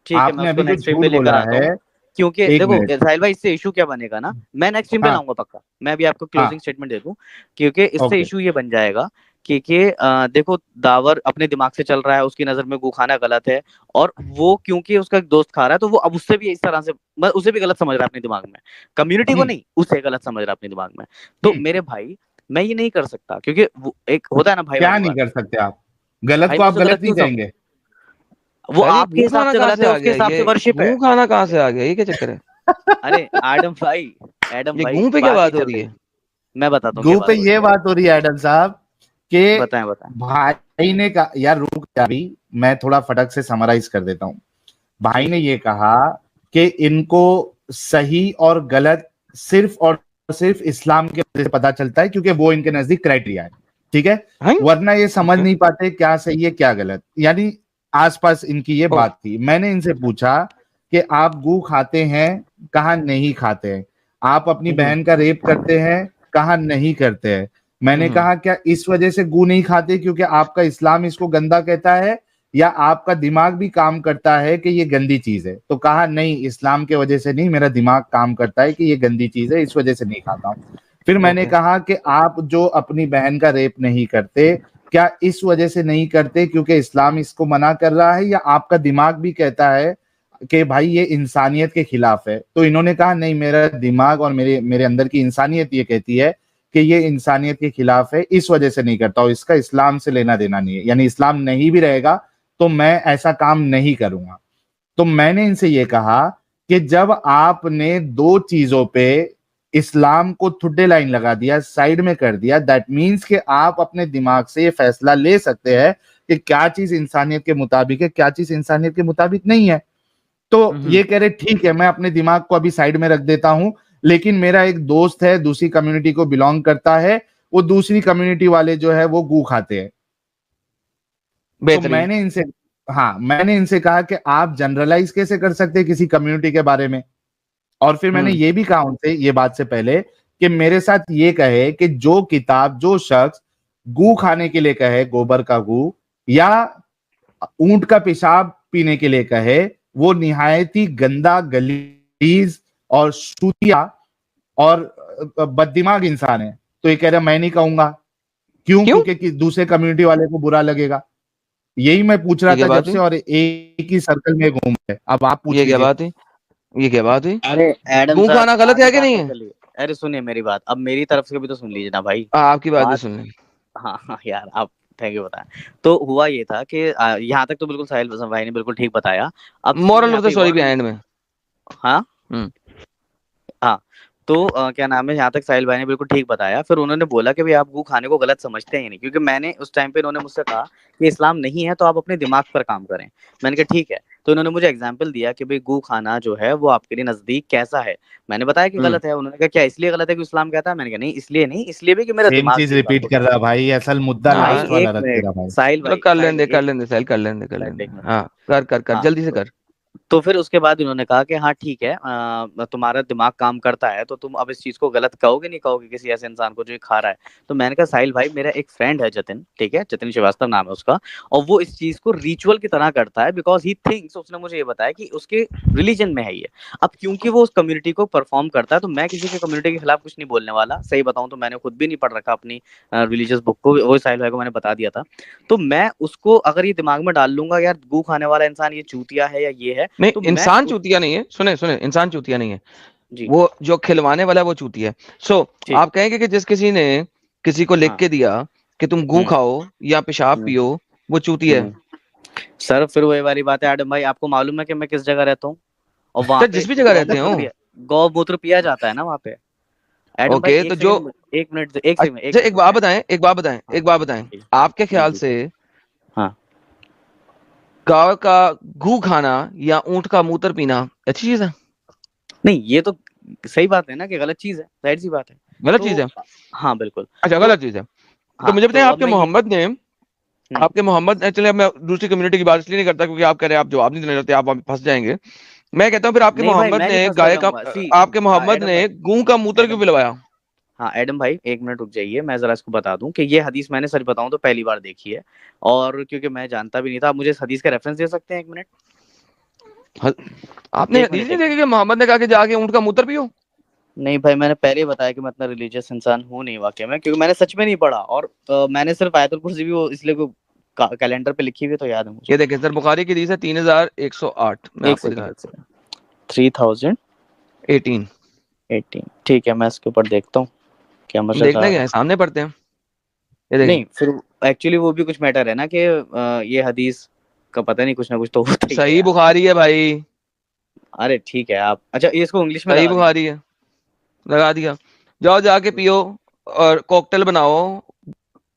ठीक है मैं आपने उसको अभी जो नेक्स्ट स्ट्रीम पे झूठ लेकर बोला आता है, हूँ। क्योंकि एक देखो मिनट। साहिल भाई, इससे इशू क्या बनेगा ना, मैं नेक्स्ट स्ट्रीम पे हाँ लाऊंगा पक्का, मैं अभी आपको हाँ क्लोजिंग स्टेटमेंट दे दूं। क्योंकि इससे ओके। इशू ये बन जाएगा कि देखो दावर अपने दिमाग से चल रहा है, उसकी नजर में गू खाना गलत है, और वो क्योंकि उसका एक दोस्त खा रहा है तो वो अब उससे भी इस तरह से, उसे भी गलत समझ रहा है अपने दिमाग में, कम्युनिटी को हम्म नहीं, उसे गलत समझ रहा है अपने दिमाग में। तो हम्म। मेरे भाई, मैं ये नहीं कर सकता, क्योंकि एक होता है ना भाई क्या वाली नहीं बात। कर सकते आप? गलत भाई को मैं आप उसे गलत गलत नहीं क्यों समझ, कहेंगे? वो यार ये आपके गू हिसाब खाना से कहाँ गलत से है, आ उसके गया, हिसाब से ये वर्शिप है। गू खाना कहाँ से आ गया, ये क्या चक्कर है? अरे एडम ये भाई गू पे क्या बात ये बात हो चल रही रही है? थी, मैं बताता हूँ क्या गो पे बात हो रही ये है। बात हो रही है एडम साहब कि बताएं बताएं। भाई ने कहा, यार रुक जा अभी, मैं थोड़ा फटक से समराइज कर देता हूँ। भाई ठीक ने है, ये कहा कि इनको सही और गलत सिर्फ और सिर्फ इस्लाम के वजह से पता चलता है क्योंकि वो इनके नजदीक क्राइटेरिया है, ठीक है? हैं? वरना ये समझ ओके। नहीं पाते क्या सही है क्या गलत, यानी आसपास इनकी ये ओ, बात थी। मैंने इनसे पूछा कि आप गू खाते हैं, कहा नहीं खाते हैं। आप अपनी हम्म, बहन का रेप करते हैं, कहा नहीं करते हैं। मैंने हम्म, कहा क्या इस वजह से गू नहीं खाते क्योंकि आपका इस्लाम इसको गंदा कहता है, या आपका दिमाग भी काम करता है कि ये गंदी चीज है? तो कहा नहीं, इस्लाम के वजह से नहीं, मेरा दिमाग काम करता है कि ये गंदी चीज है, इस वजह से नहीं खाता हूं। फिर मैंने ओके। कहा कि आप जो अपनी बहन का रेप नहीं करते, क्या इस वजह से नहीं करते क्योंकि इस्लाम इसको मना कर रहा है, या आपका दिमाग भी कहता है कि भाई ये इंसानियत के खिलाफ है? तो इन्होंने कहा नहीं, मेरा दिमाग और मेरे मेरे अंदर की इंसानियत ये कहती है कि ये इंसानियत के खिलाफ है, इस वजह से नहीं करता, और इसका इस्लाम से लेना देना नहीं है, यानी इस्लाम नहीं भी रहेगा तो मैं ऐसा काम नहीं करूंगा। तो मैंने इनसे ये कहा कि जब आपने दो चीजों पे इस्लाम को थुड्डे लाइन लगा दिया, साइड में कर दिया, दैट मीन्स कि आप अपने दिमाग से ये फैसला ले सकते हैं कि क्या चीज इंसानियत के मुताबिक है, क्या चीज इंसानियत के मुताबिक नहीं है। तो ये कह रहे ठीक है, मैं अपने दिमाग को अभी साइड में रख देता हूं, लेकिन मेरा एक दोस्त है दूसरी कम्युनिटी को बिलोंग करता है, वो दूसरी कम्युनिटी वाले जो है वो गू खाते हैं। तो बेहतरीन। मैंने इनसे कहा कि आप जनरलाइज कैसे कर सकते हैं किसी कम्युनिटी के बारे में? और फिर मैंने हम्म, ये भी कहा उनसे ये बात से पहले कि मेरे साथ ये कहे कि जो किताब जो शख्स गू खाने के लिए कहे, गोबर का गू, या ऊंट का पेशाब पीने के लिए कहे, वो निहायत ही गंदा, गलीज और सूतिया और बददिमाग इंसान है। तो ये कह रहा मैं नहीं कहूंगा। क्यों? क्योंकि दूसरे कम्युनिटी वाले को बुरा लगेगा। यही मैं पूछ रहा था जब से, और एक ही सर्कल में घूम रहे। अब आप पूछ ये क्या लीजिए। बात है? ये क्या बात है? अरे एडम गू सर, खाना गलत है कि नहीं है? अरे सुनिए मेरी बात, अब मेरी तरफ से भी तो सुन लीजिए ना भाई। आपकी बात भी बात, सुन लें। हाँ हाँ यार, आप थैंक यू बताएं। तो हुआ ये था कि यहाँ तक तो बिल्कुल साहिल भाई ने बिल्कुल ठीक बताया। अब मोरल यहाँ ऑफ पे द एक स्टोरी और, भी एंड में। हाँ हम्म। हाँ, तो क्या नाम है, यहाँ तक साहिल भाई ने बिल्कुल ठीक बताया। फिर उन्होंने बोला कि भाई आप गू खाने को गलत समझते हैं नहीं, क्योंकि मैंने उस टाइम पे, इन्होंने मुझसे कहा कि इस्लाम नहीं है तो आप अपने दिमाग पर काम करें। मैंने कहा ठीक है। तो इन्होंने मुझे एग्जांपल दिया कि भाई गू खाना जो है वो आपके लिए नजदीक कैसा है। मैंने बताया कि गलत है। उन्होंने कहा क्या इसलिए गलत है कि इस्लाम कहता है? मैंने कहा नहीं, इसलिए नहीं, इसलिए भी कि मेरा सेम दिमाग चीज भी इस बात रिपीट को कर कहता रहा भाई, असल मुद्दा है। भाई लास्ट वाला एक रख दे मिनट, रहा भाई। साहिल चलो भाई, कर साहिल लेने दे, भाई, कर लेने दे, साहिल, कर लेने दे, कर लेने एक दे। मिनट। हाँ, कर कर कर, हाँ, जल्दी से कर। तो फिर उसके बाद उन्होंने कहा कि हाँ ठीक है, तुम्हारा दिमाग काम करता है तो तुम अब इस चीज को गलत कहोगे नहीं, कहोगे किसी ऐसे इंसान को जो ये खा रहा है। तो मैंने कहा साहिल भाई, मेरा एक फ्रेंड है जतिन, ठीक है, जतिन श्रीवास्तव नाम है उसका, और वो इस चीज को रिचुअल की तरह करता है, बिकॉज ही थिंक्स, उसने मुझे ये बताया कि उसके रिलीजन में है ये। अब क्योंकि वो उस कम्युनिटी को परफॉर्म करता है, तो मैं किसी के कम्युनिटी के खिलाफ कुछ नहीं बोलने वाला। सही बताऊं तो मैंने खुद भी नहीं पढ़ रखा अपनी रिलीजियस बुक को, वो साहिल भाई को मैंने बता दिया था। तो मैं उसको अगर ये दिमाग में डाल लूंगा यार गू खाने वाला इंसान ये चूतिया है या ये है, नहीं, तो मैं इंसान चूतिया नहीं है, सुने सुने, इंसान चूतिया नहीं है। जी वो जो खिलवाने वाला है वो चूतिया है। सो ठीक, आप कहेंगे कि जिस किसी ने किसी को लिख हाँ, के दिया कि तुम गू हम्म, खाओ या पेशाब हम्म, पियो, वो चूतिया है। हम्म। सर फिर वही वाली बात है एडम भाई, आपको मालूम है कि मैं किस जगह रहता हूँ, और वहां तो पे जिस भी जगह रहते हो। गौमूत्र पिया जाता है ना वहां पे। एडम भाई ओके, तो एक जो, सेकंड, एक मिनट, एक सेकंड, एक अच्छा मिनट एक रुक बात जाए। बताएं, एक बात बताएं, हाँ एक बात बताएं। जी, आपके जी ख्याल जी, से हाँ गाय का गू खाना या ऊंट का मूत्र पीना अच्छी चीज है? नहीं, ये तो सही बात है ना कि गलत चीज है, जाहिर सी बात है। गलत चीज तो है? हाँ बिल्कुल। अच्छा, तो गलत चीज है। तो हाँ, मुझे बताएं, तो अब आपके मैं ये, मोहम्मद ने, आपके मोहम्मद ने, चलिए अब मैं दूसरी कम्युनिटी की बात इसलिए नहीं करता क्योंकि आप कह रहे हैं आप जवाब नहीं देना चाहते, आप वहां पे फंस जाएंगे। मैं कहता हूँ फिर आपके नहीं भाई मोहम्मद मैं नहीं ने फंसता गाय का, जाऊंगा, सी, आपके हाँ मोहम्मद एडम ने भाई, गू का मूत्र क्यों एडम, पिलवाया? हाँ एडम भाई एक मिनट रुक जाइए, मैं जरा इसको बता दूं कि ये हदीस मैंने सच बताऊं तो पहली बार देखी है, और क्योंकि मैं जानता भी नहीं था। आप मुझे इस हदीस का रेफरेंस दे सकते हैं? एक मिनट, आपने एक हदीस मिनट, नहीं एक देखी मिनट। कि मोहम्मद ने कहा कि जाके ऊंट का मूत्र पियो? नहीं भाई, मैंने पहले ही बताया कि मैं इतना रिलीजियस इंसान हूँ नहीं वाकई में, क्योंकि मैंने सच में नहीं पढ़ा, और मैंने सिर्फ आयतुल कुर्सी भी वो इसलिए कैलेंडर पे लिखी हुई तो याद है मुझे। ये देखें सर, बुखारी की हदीस है 3108, मैं एक आपको सेकंड, दिखा, एक सेकंड, 3018, 18। ठीक है, मैं इसके ऊपर देखता हूँ क्या मसला देखना था। क्या है, सामने पढ़ते हैं। ये देखें, नहीं फिर एक्चुअली वो भी कुछ मैटर है ना कि ये हदीस का पता नहीं, कुछ ना कुछ तो होता ही है सही यार। बुखारी है भाई, अरे ठीक है, आप अच्छा ये इसको इंग्लिश में सही लगा दीजिए। बुखारी है, लगा दिया। जाओ जाके पियो और कॉकटेल बनाओ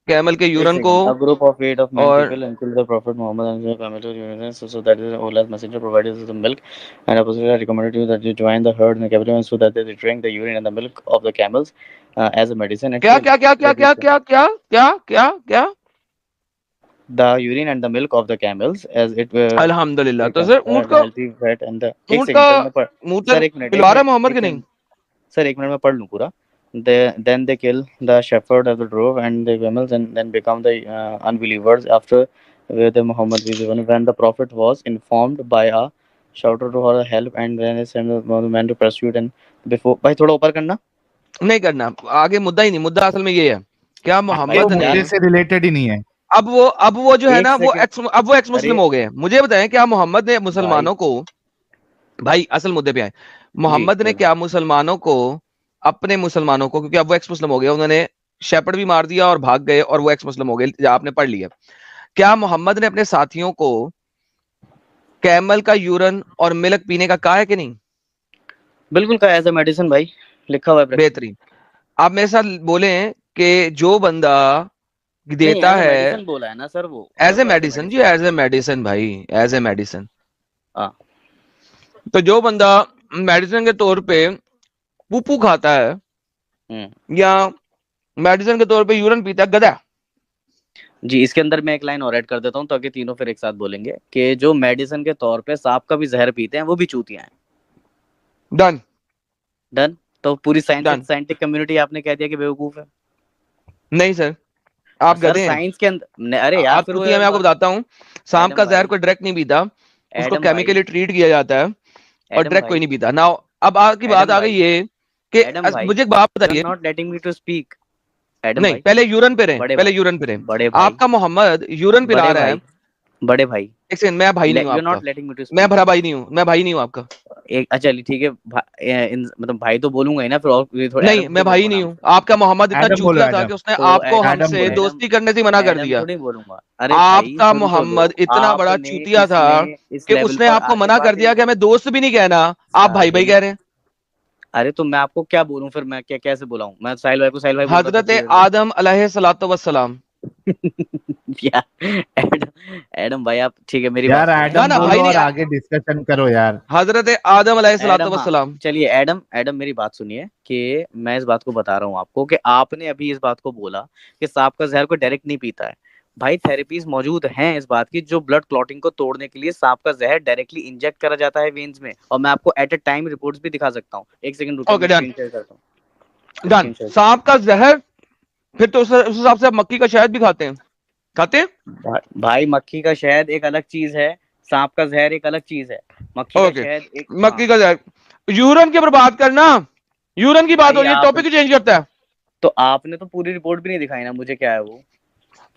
कैमल के एक यूरन को। सेकंड, a group of 8 और people until the prophet Muhammad and his family to so that is Allah's messenger provided us the milk, and Apostle recommended you that you join the herd in the capital so that they drink the urine and the milk of the camels as a medicine and क्या kill क्या क्या क्या the क्या क्या क्या क्या क्या क्या? urine and the milk of the camels as it अल्हम्दुलिल्लाह। तो becomes सर ऊंट the का, healthy fat and the, एक ऊंट का सेकंड सर मैं पढ़, मूत्र सर पिलवा रहा है मोहम्मद के नहीं? सर एक मिनट में पढ़ लूँ पूरा। Then they kill the shepherd of the drove and the camels and then become the unbelievers after where the Muhammad when the prophet was informed by a shouter to her help and then he sent the man to pursue and before भाई थोड़ा ऊपर करना। नहीं करना, आगे मुद्दा ही नहीं, मुद्दा असल में ये है, क्या भाई वो मोहम्मद ने, मुद्दे से रिलेटेड ही नहीं है। अब वो जो है एक ना, सेकंड, वो एक्स अरे मुस्लिम हो गए हैं। मुझे बताएं, क्या मोहम्मद ने भाई मुसलमानों को, भाई असल मुद्दे पे आए, जी मोहम्मद ने बोलो। क्या मुसलमानों को, अपने मुसलमानों को, क्योंकि अब वो एक्स मुस्लिम हो गए, उन्होंने शेपर्ड भी मार दिया और भाग गए और वो एक्स मुस्लिम हो गए, आपने पढ़ लिया, क्या मोहम्मद ने अपने साथियों को कैमल का यूरन और मिल्क पीने का कहा है कि नहीं? बिल्कुल का एज अ मेडिसिन भाई, लिखा हुआ है प्रेस्क्रिप्शन। बेहतरीन। आप मेरे साथ बोले कि जो बंदा नहीं देता एज अ है मेडिसिन बोला है ना सर, वो एज ए सर वो एज अ मेडिसिन, जी मेडिसिन। एज ए मेडिसिन भाई, एज ए मेडिसिन। हाँ तो जो बंदा मेडिसिन के तौर पे पुपू खाता है या मेडिसिन के तौर पे यूरन पीता है, गधा। जी, इसके अंदर मैं एक लाइन और ऐड कर देता हूँ ताकि तीनों फिर एक साथ बोलेंगे कि जो मेडिसिन के तौर पे सांप का भी जहर पीते हैं वो भी चूतियां हैं। Done, done. तो पूरी डन। साइंटिफिक कम्युनिटी आपने कह दिया कि बेवकूफ है। नहीं सर, आप सर गधे हैं। साइंस के अंदर अरे यार आप फिर वो चूतिया, मैं आपको बताता हूँ, सांप एडम का जहर भाई कोई डायरेक्ट नहीं पीता, उसको एडम भाई केमिकली ट्रीट किया जाता है, और एडम डायरेक्ट कोई भाई नहीं पीता। नाउ अब आपकी बात एडम आ गई भाई ये कि एडम भाई मुझे एक बात यू आर बताइए, not letting me to speak. Adam नहीं भाई पहले यूरन पे रहें, बड़े पहले भाई यूरन पे रहें। बड़े भाई आपका मोहम्मद यूरन पिला बड़े रहा है। भाई बड़े भाई एक सेकंड, मैं भाई नहीं हूँ यू आर आपका, नॉट लेटिंग मी टू मैं स्पीक। भरा भाई नहीं हूँ, मैं भाई नहीं हूँ आपका। एक अच्छा ठीक है मतलब भाई तो बोलूंगा ही ना, फिर और ये थोड़ा नहीं, एडम मैं थोड़ी भाई बोलूंगा नहीं नाम हूँ से। आपका। मोहम्मद इतना एडम बोलो, चूतिया था एडम कि उसने तो आपको एडम हमसे बोलो। दोस्ती करने से मना कर एडम दिया। थोड़ी बोलूंगा। अरे भाई आपका सुन तो लो, मोहम्मद इतना बड़ा आपने चूतिया था इस कि लेवल उसने पर आपको आके मना कर बात दिया कि हमें दोस्त भी नहीं कहना, आप भाई भाई साहिल, कह रहे हैं। अरे तो मैं आपको क्या बोलूं, फिर मैं क्या कैसे बुलाऊं? मैं साहिल भाई को साहिल भाई बोलूंगा हजरत कितनी देर से। आदम अलैहिस्सलातु वस्सलाम। या एडम भाई आप ठीक है, मेरी बात यार सुनिए। ना एडम ना भाई बोलो नहीं, और आगे डिस्कशन करो यार। हजरत आदम अलैहिस्सलातु एडम हाँ वस्सलाम। चलिए, एडम एडम मेरी बात सुनिए कि मैं इस बात को बता रहा हूँ आपको कि आपने अभी इस बात को बोला कि सांप का जहर को डायरेक्ट नहीं पीता है। भाई थेरेपीज मौजूद हैं इस बात की, जो ब्लड क्लॉटिंग को तोड़ने के लिए सांप का जहर डायरेक्टली इंजेक्ट करा जाता है वेन्स में, और मैं आपको एट अ टाइम रिपोर्ट्स भी दिखा सकता हूँ। एक सेकंड रुकिए, ओके मैं डन, स्क्रीन शेयर करता हूँ, डन। Screen share. सांप का जहर, फिर तो उस हिसाब से आप मक्की का शहद भी खाते हैं, खाते हैं? भाई मक्खी का शहद एक अलग चीज है, सांप का जहर एक अलग चीज है। मक्खी का ओके, शहद एक मक्की का जहर। यूरन की ऊपर बात करना, यूरन की बात भाई हो रही है, आप टॉपिक चेंज करता है। तो आपने तो पूरी रिपोर्ट भी नहीं दिखाई ना मुझे, क्या है वो?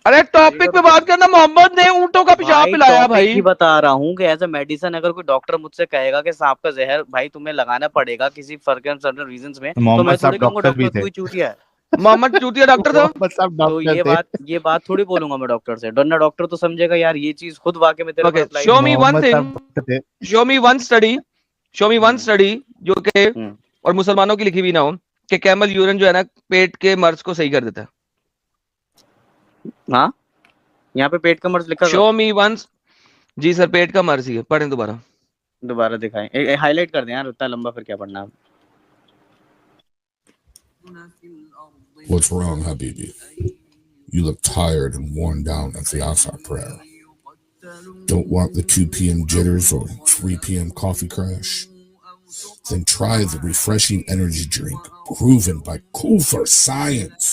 अरे टॉपिक पे बात करना। मोहम्मद ने ऊंटों का पेशाब भाई पिलाया टॉपिक भाई। ही बता रहा हूँ कि एज अ मेडिसिन अगर कोई डॉक्टर मुझसे कहेगा कि सांप का जहर भाई तुम्हें लगाना पड़ेगा किसी सर्टेन रीजंस में, तो मैं मोहम्मद थोड़ी साहब कहूंगा डॉक्टर भी डॉक्टर थे। तू ही चूतिया है। मोहम्मद चूतिया डॉक्टर था। मोहम्मद साहब तो डॉक्टर थे। ये बात थोड़ी बोलूंगा मैं डॉक्टर से, डरना डॉक्टर तो समझेगा यार ये चीज खुद वाकई में तेरे पर ओके, अप्लाई शो हुई मी है। वन मोहम्मद थिंग, साहब डॉक्टर थे। शो मी वन स्टडी, शो मी वन स्टडी जो कि हम्म, और मुसलमानों की लिखी भी ना हो कि कैमल यूरिन जो है ना पेट के मर्ज को सही कर देता है। हाँ यहाँ पे पेट का मर्ज लिखा था, शो मी वंस। जी सर, पेट का मर्ज ही है, पढ़ें दोबारा। दोबारा दिखाएं, हाईलाइट कर दें यार, उतना लंबा फिर क्या पढ़ना। What's wrong, Habibi? You look tired and worn down at the Asr prayer. Don't want the 2 p.m. jitters or 3 p.m. coffee crash? Then try the refreshing energy drink proven by Kufr science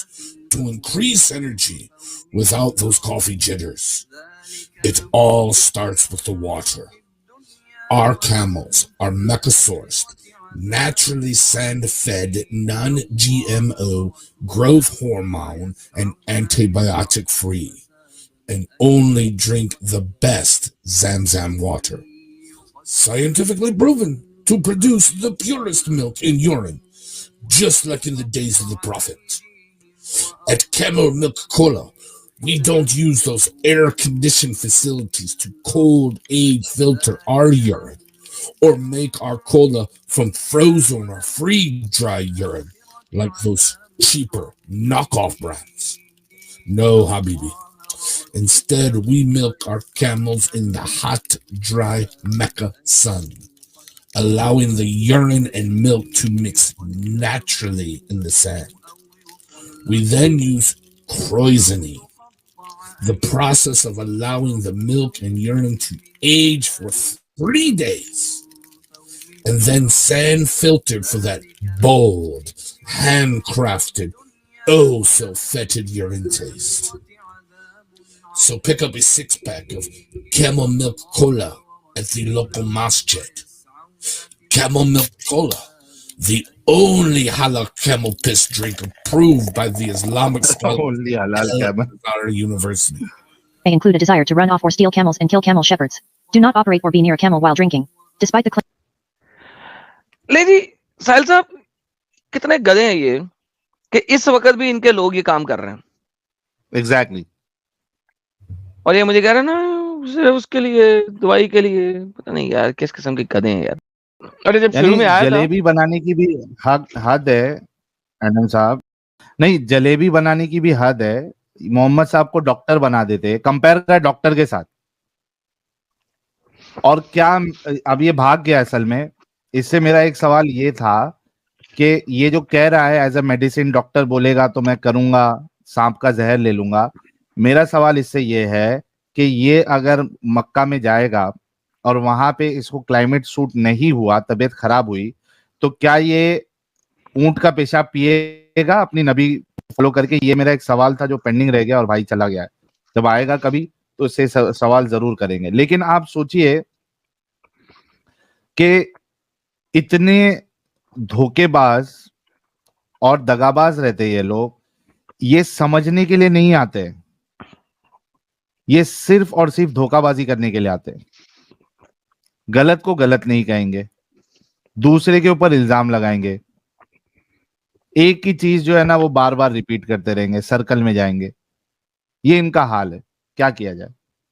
to increase energy without those coffee jitters. It all starts with the water. Our camels are Mecca-sourced, naturally sand-fed, non-GMO, growth hormone, and antibiotic-free, and only drink the best Zamzam water. Scientifically proven to produce the purest milk in urine, just like in the days of the Prophet. At Camel Milk Cola, we don't use those air-conditioned facilities to cold age filter our urine or make our cola from frozen or freeze-dried urine like those cheaper knockoff brands. No, Habibi. Instead, we milk our camels in the hot, dry Mecca sun, allowing the urine and milk to mix naturally in the sand. We then use kreuzening, the process of allowing the milk and urine to age for 3 days, and then sand filtered for that bold, handcrafted, oh so fetid urine taste. So pick up a 6-pack of Camel Milk Cola at the local masjid. Camel Milk Cola, the only halal camel piss drink approved by the Islamic Scholar Only halal camel. University. They include a desire to run off or steal camels and kill camel shepherds. Do not operate or be near a camel while drinking. Despite the claim. ले जी, साहिल साहब कितने गधे हैं ये कि इस वक्त भी इनके लोग ये काम कर रहे हैं। एग्जैक्टली। और ये मुझे कह रहे हैं ना सिर्फ उसके लिए, दवाई के लिए, पता नहीं यार किस किस्म के गधे हैं यार। अरे जब शुरू में आया था, जलेबी बनाने की भी हद है एडम साहब। नहीं, जलेबी बनाने की भी हद है। मोहम्मद साहब को डॉक्टर बना देते, कंपेयर कर डॉक्टर के साथ। और क्या अब ये भाग गया असल में। इससे मेरा एक सवाल ये था कि ये जो कह रहा है एज अ मेडिसिन, डॉक्टर बोलेगा तो मैं करूंगा, सांप का जहर ले लूंगा। मेरा सवाल इससे ये है कि ये अगर मक्का में जाएगा और वहां पे इसको क्लाइमेट सूट नहीं हुआ, तबीयत खराब हुई, तो क्या ये ऊंट का पेशाब पिएगा अपनी नबी फॉलो करके, ये मेरा एक सवाल था जो पेंडिंग रह गया और भाई चला गया है, जब आएगा कभी तो इससे सवाल जरूर करेंगे। लेकिन आप सोचिए कि इतने धोखेबाज और दगाबाज रहते ये लोग, ये समझने के लिए नहीं आते, ये सिर्फ और सिर्फ धोखाबाजी करने के लिए आते हैं। गलत को गलत नहीं कहेंगे, दूसरे के ऊपर इल्जाम लगाएंगे, एक ही चीज जो है ना वो बार बार रिपीट करते रहेंगे, सर्कल में जाएंगे। ये इनका हाल है, क्या किया जाए।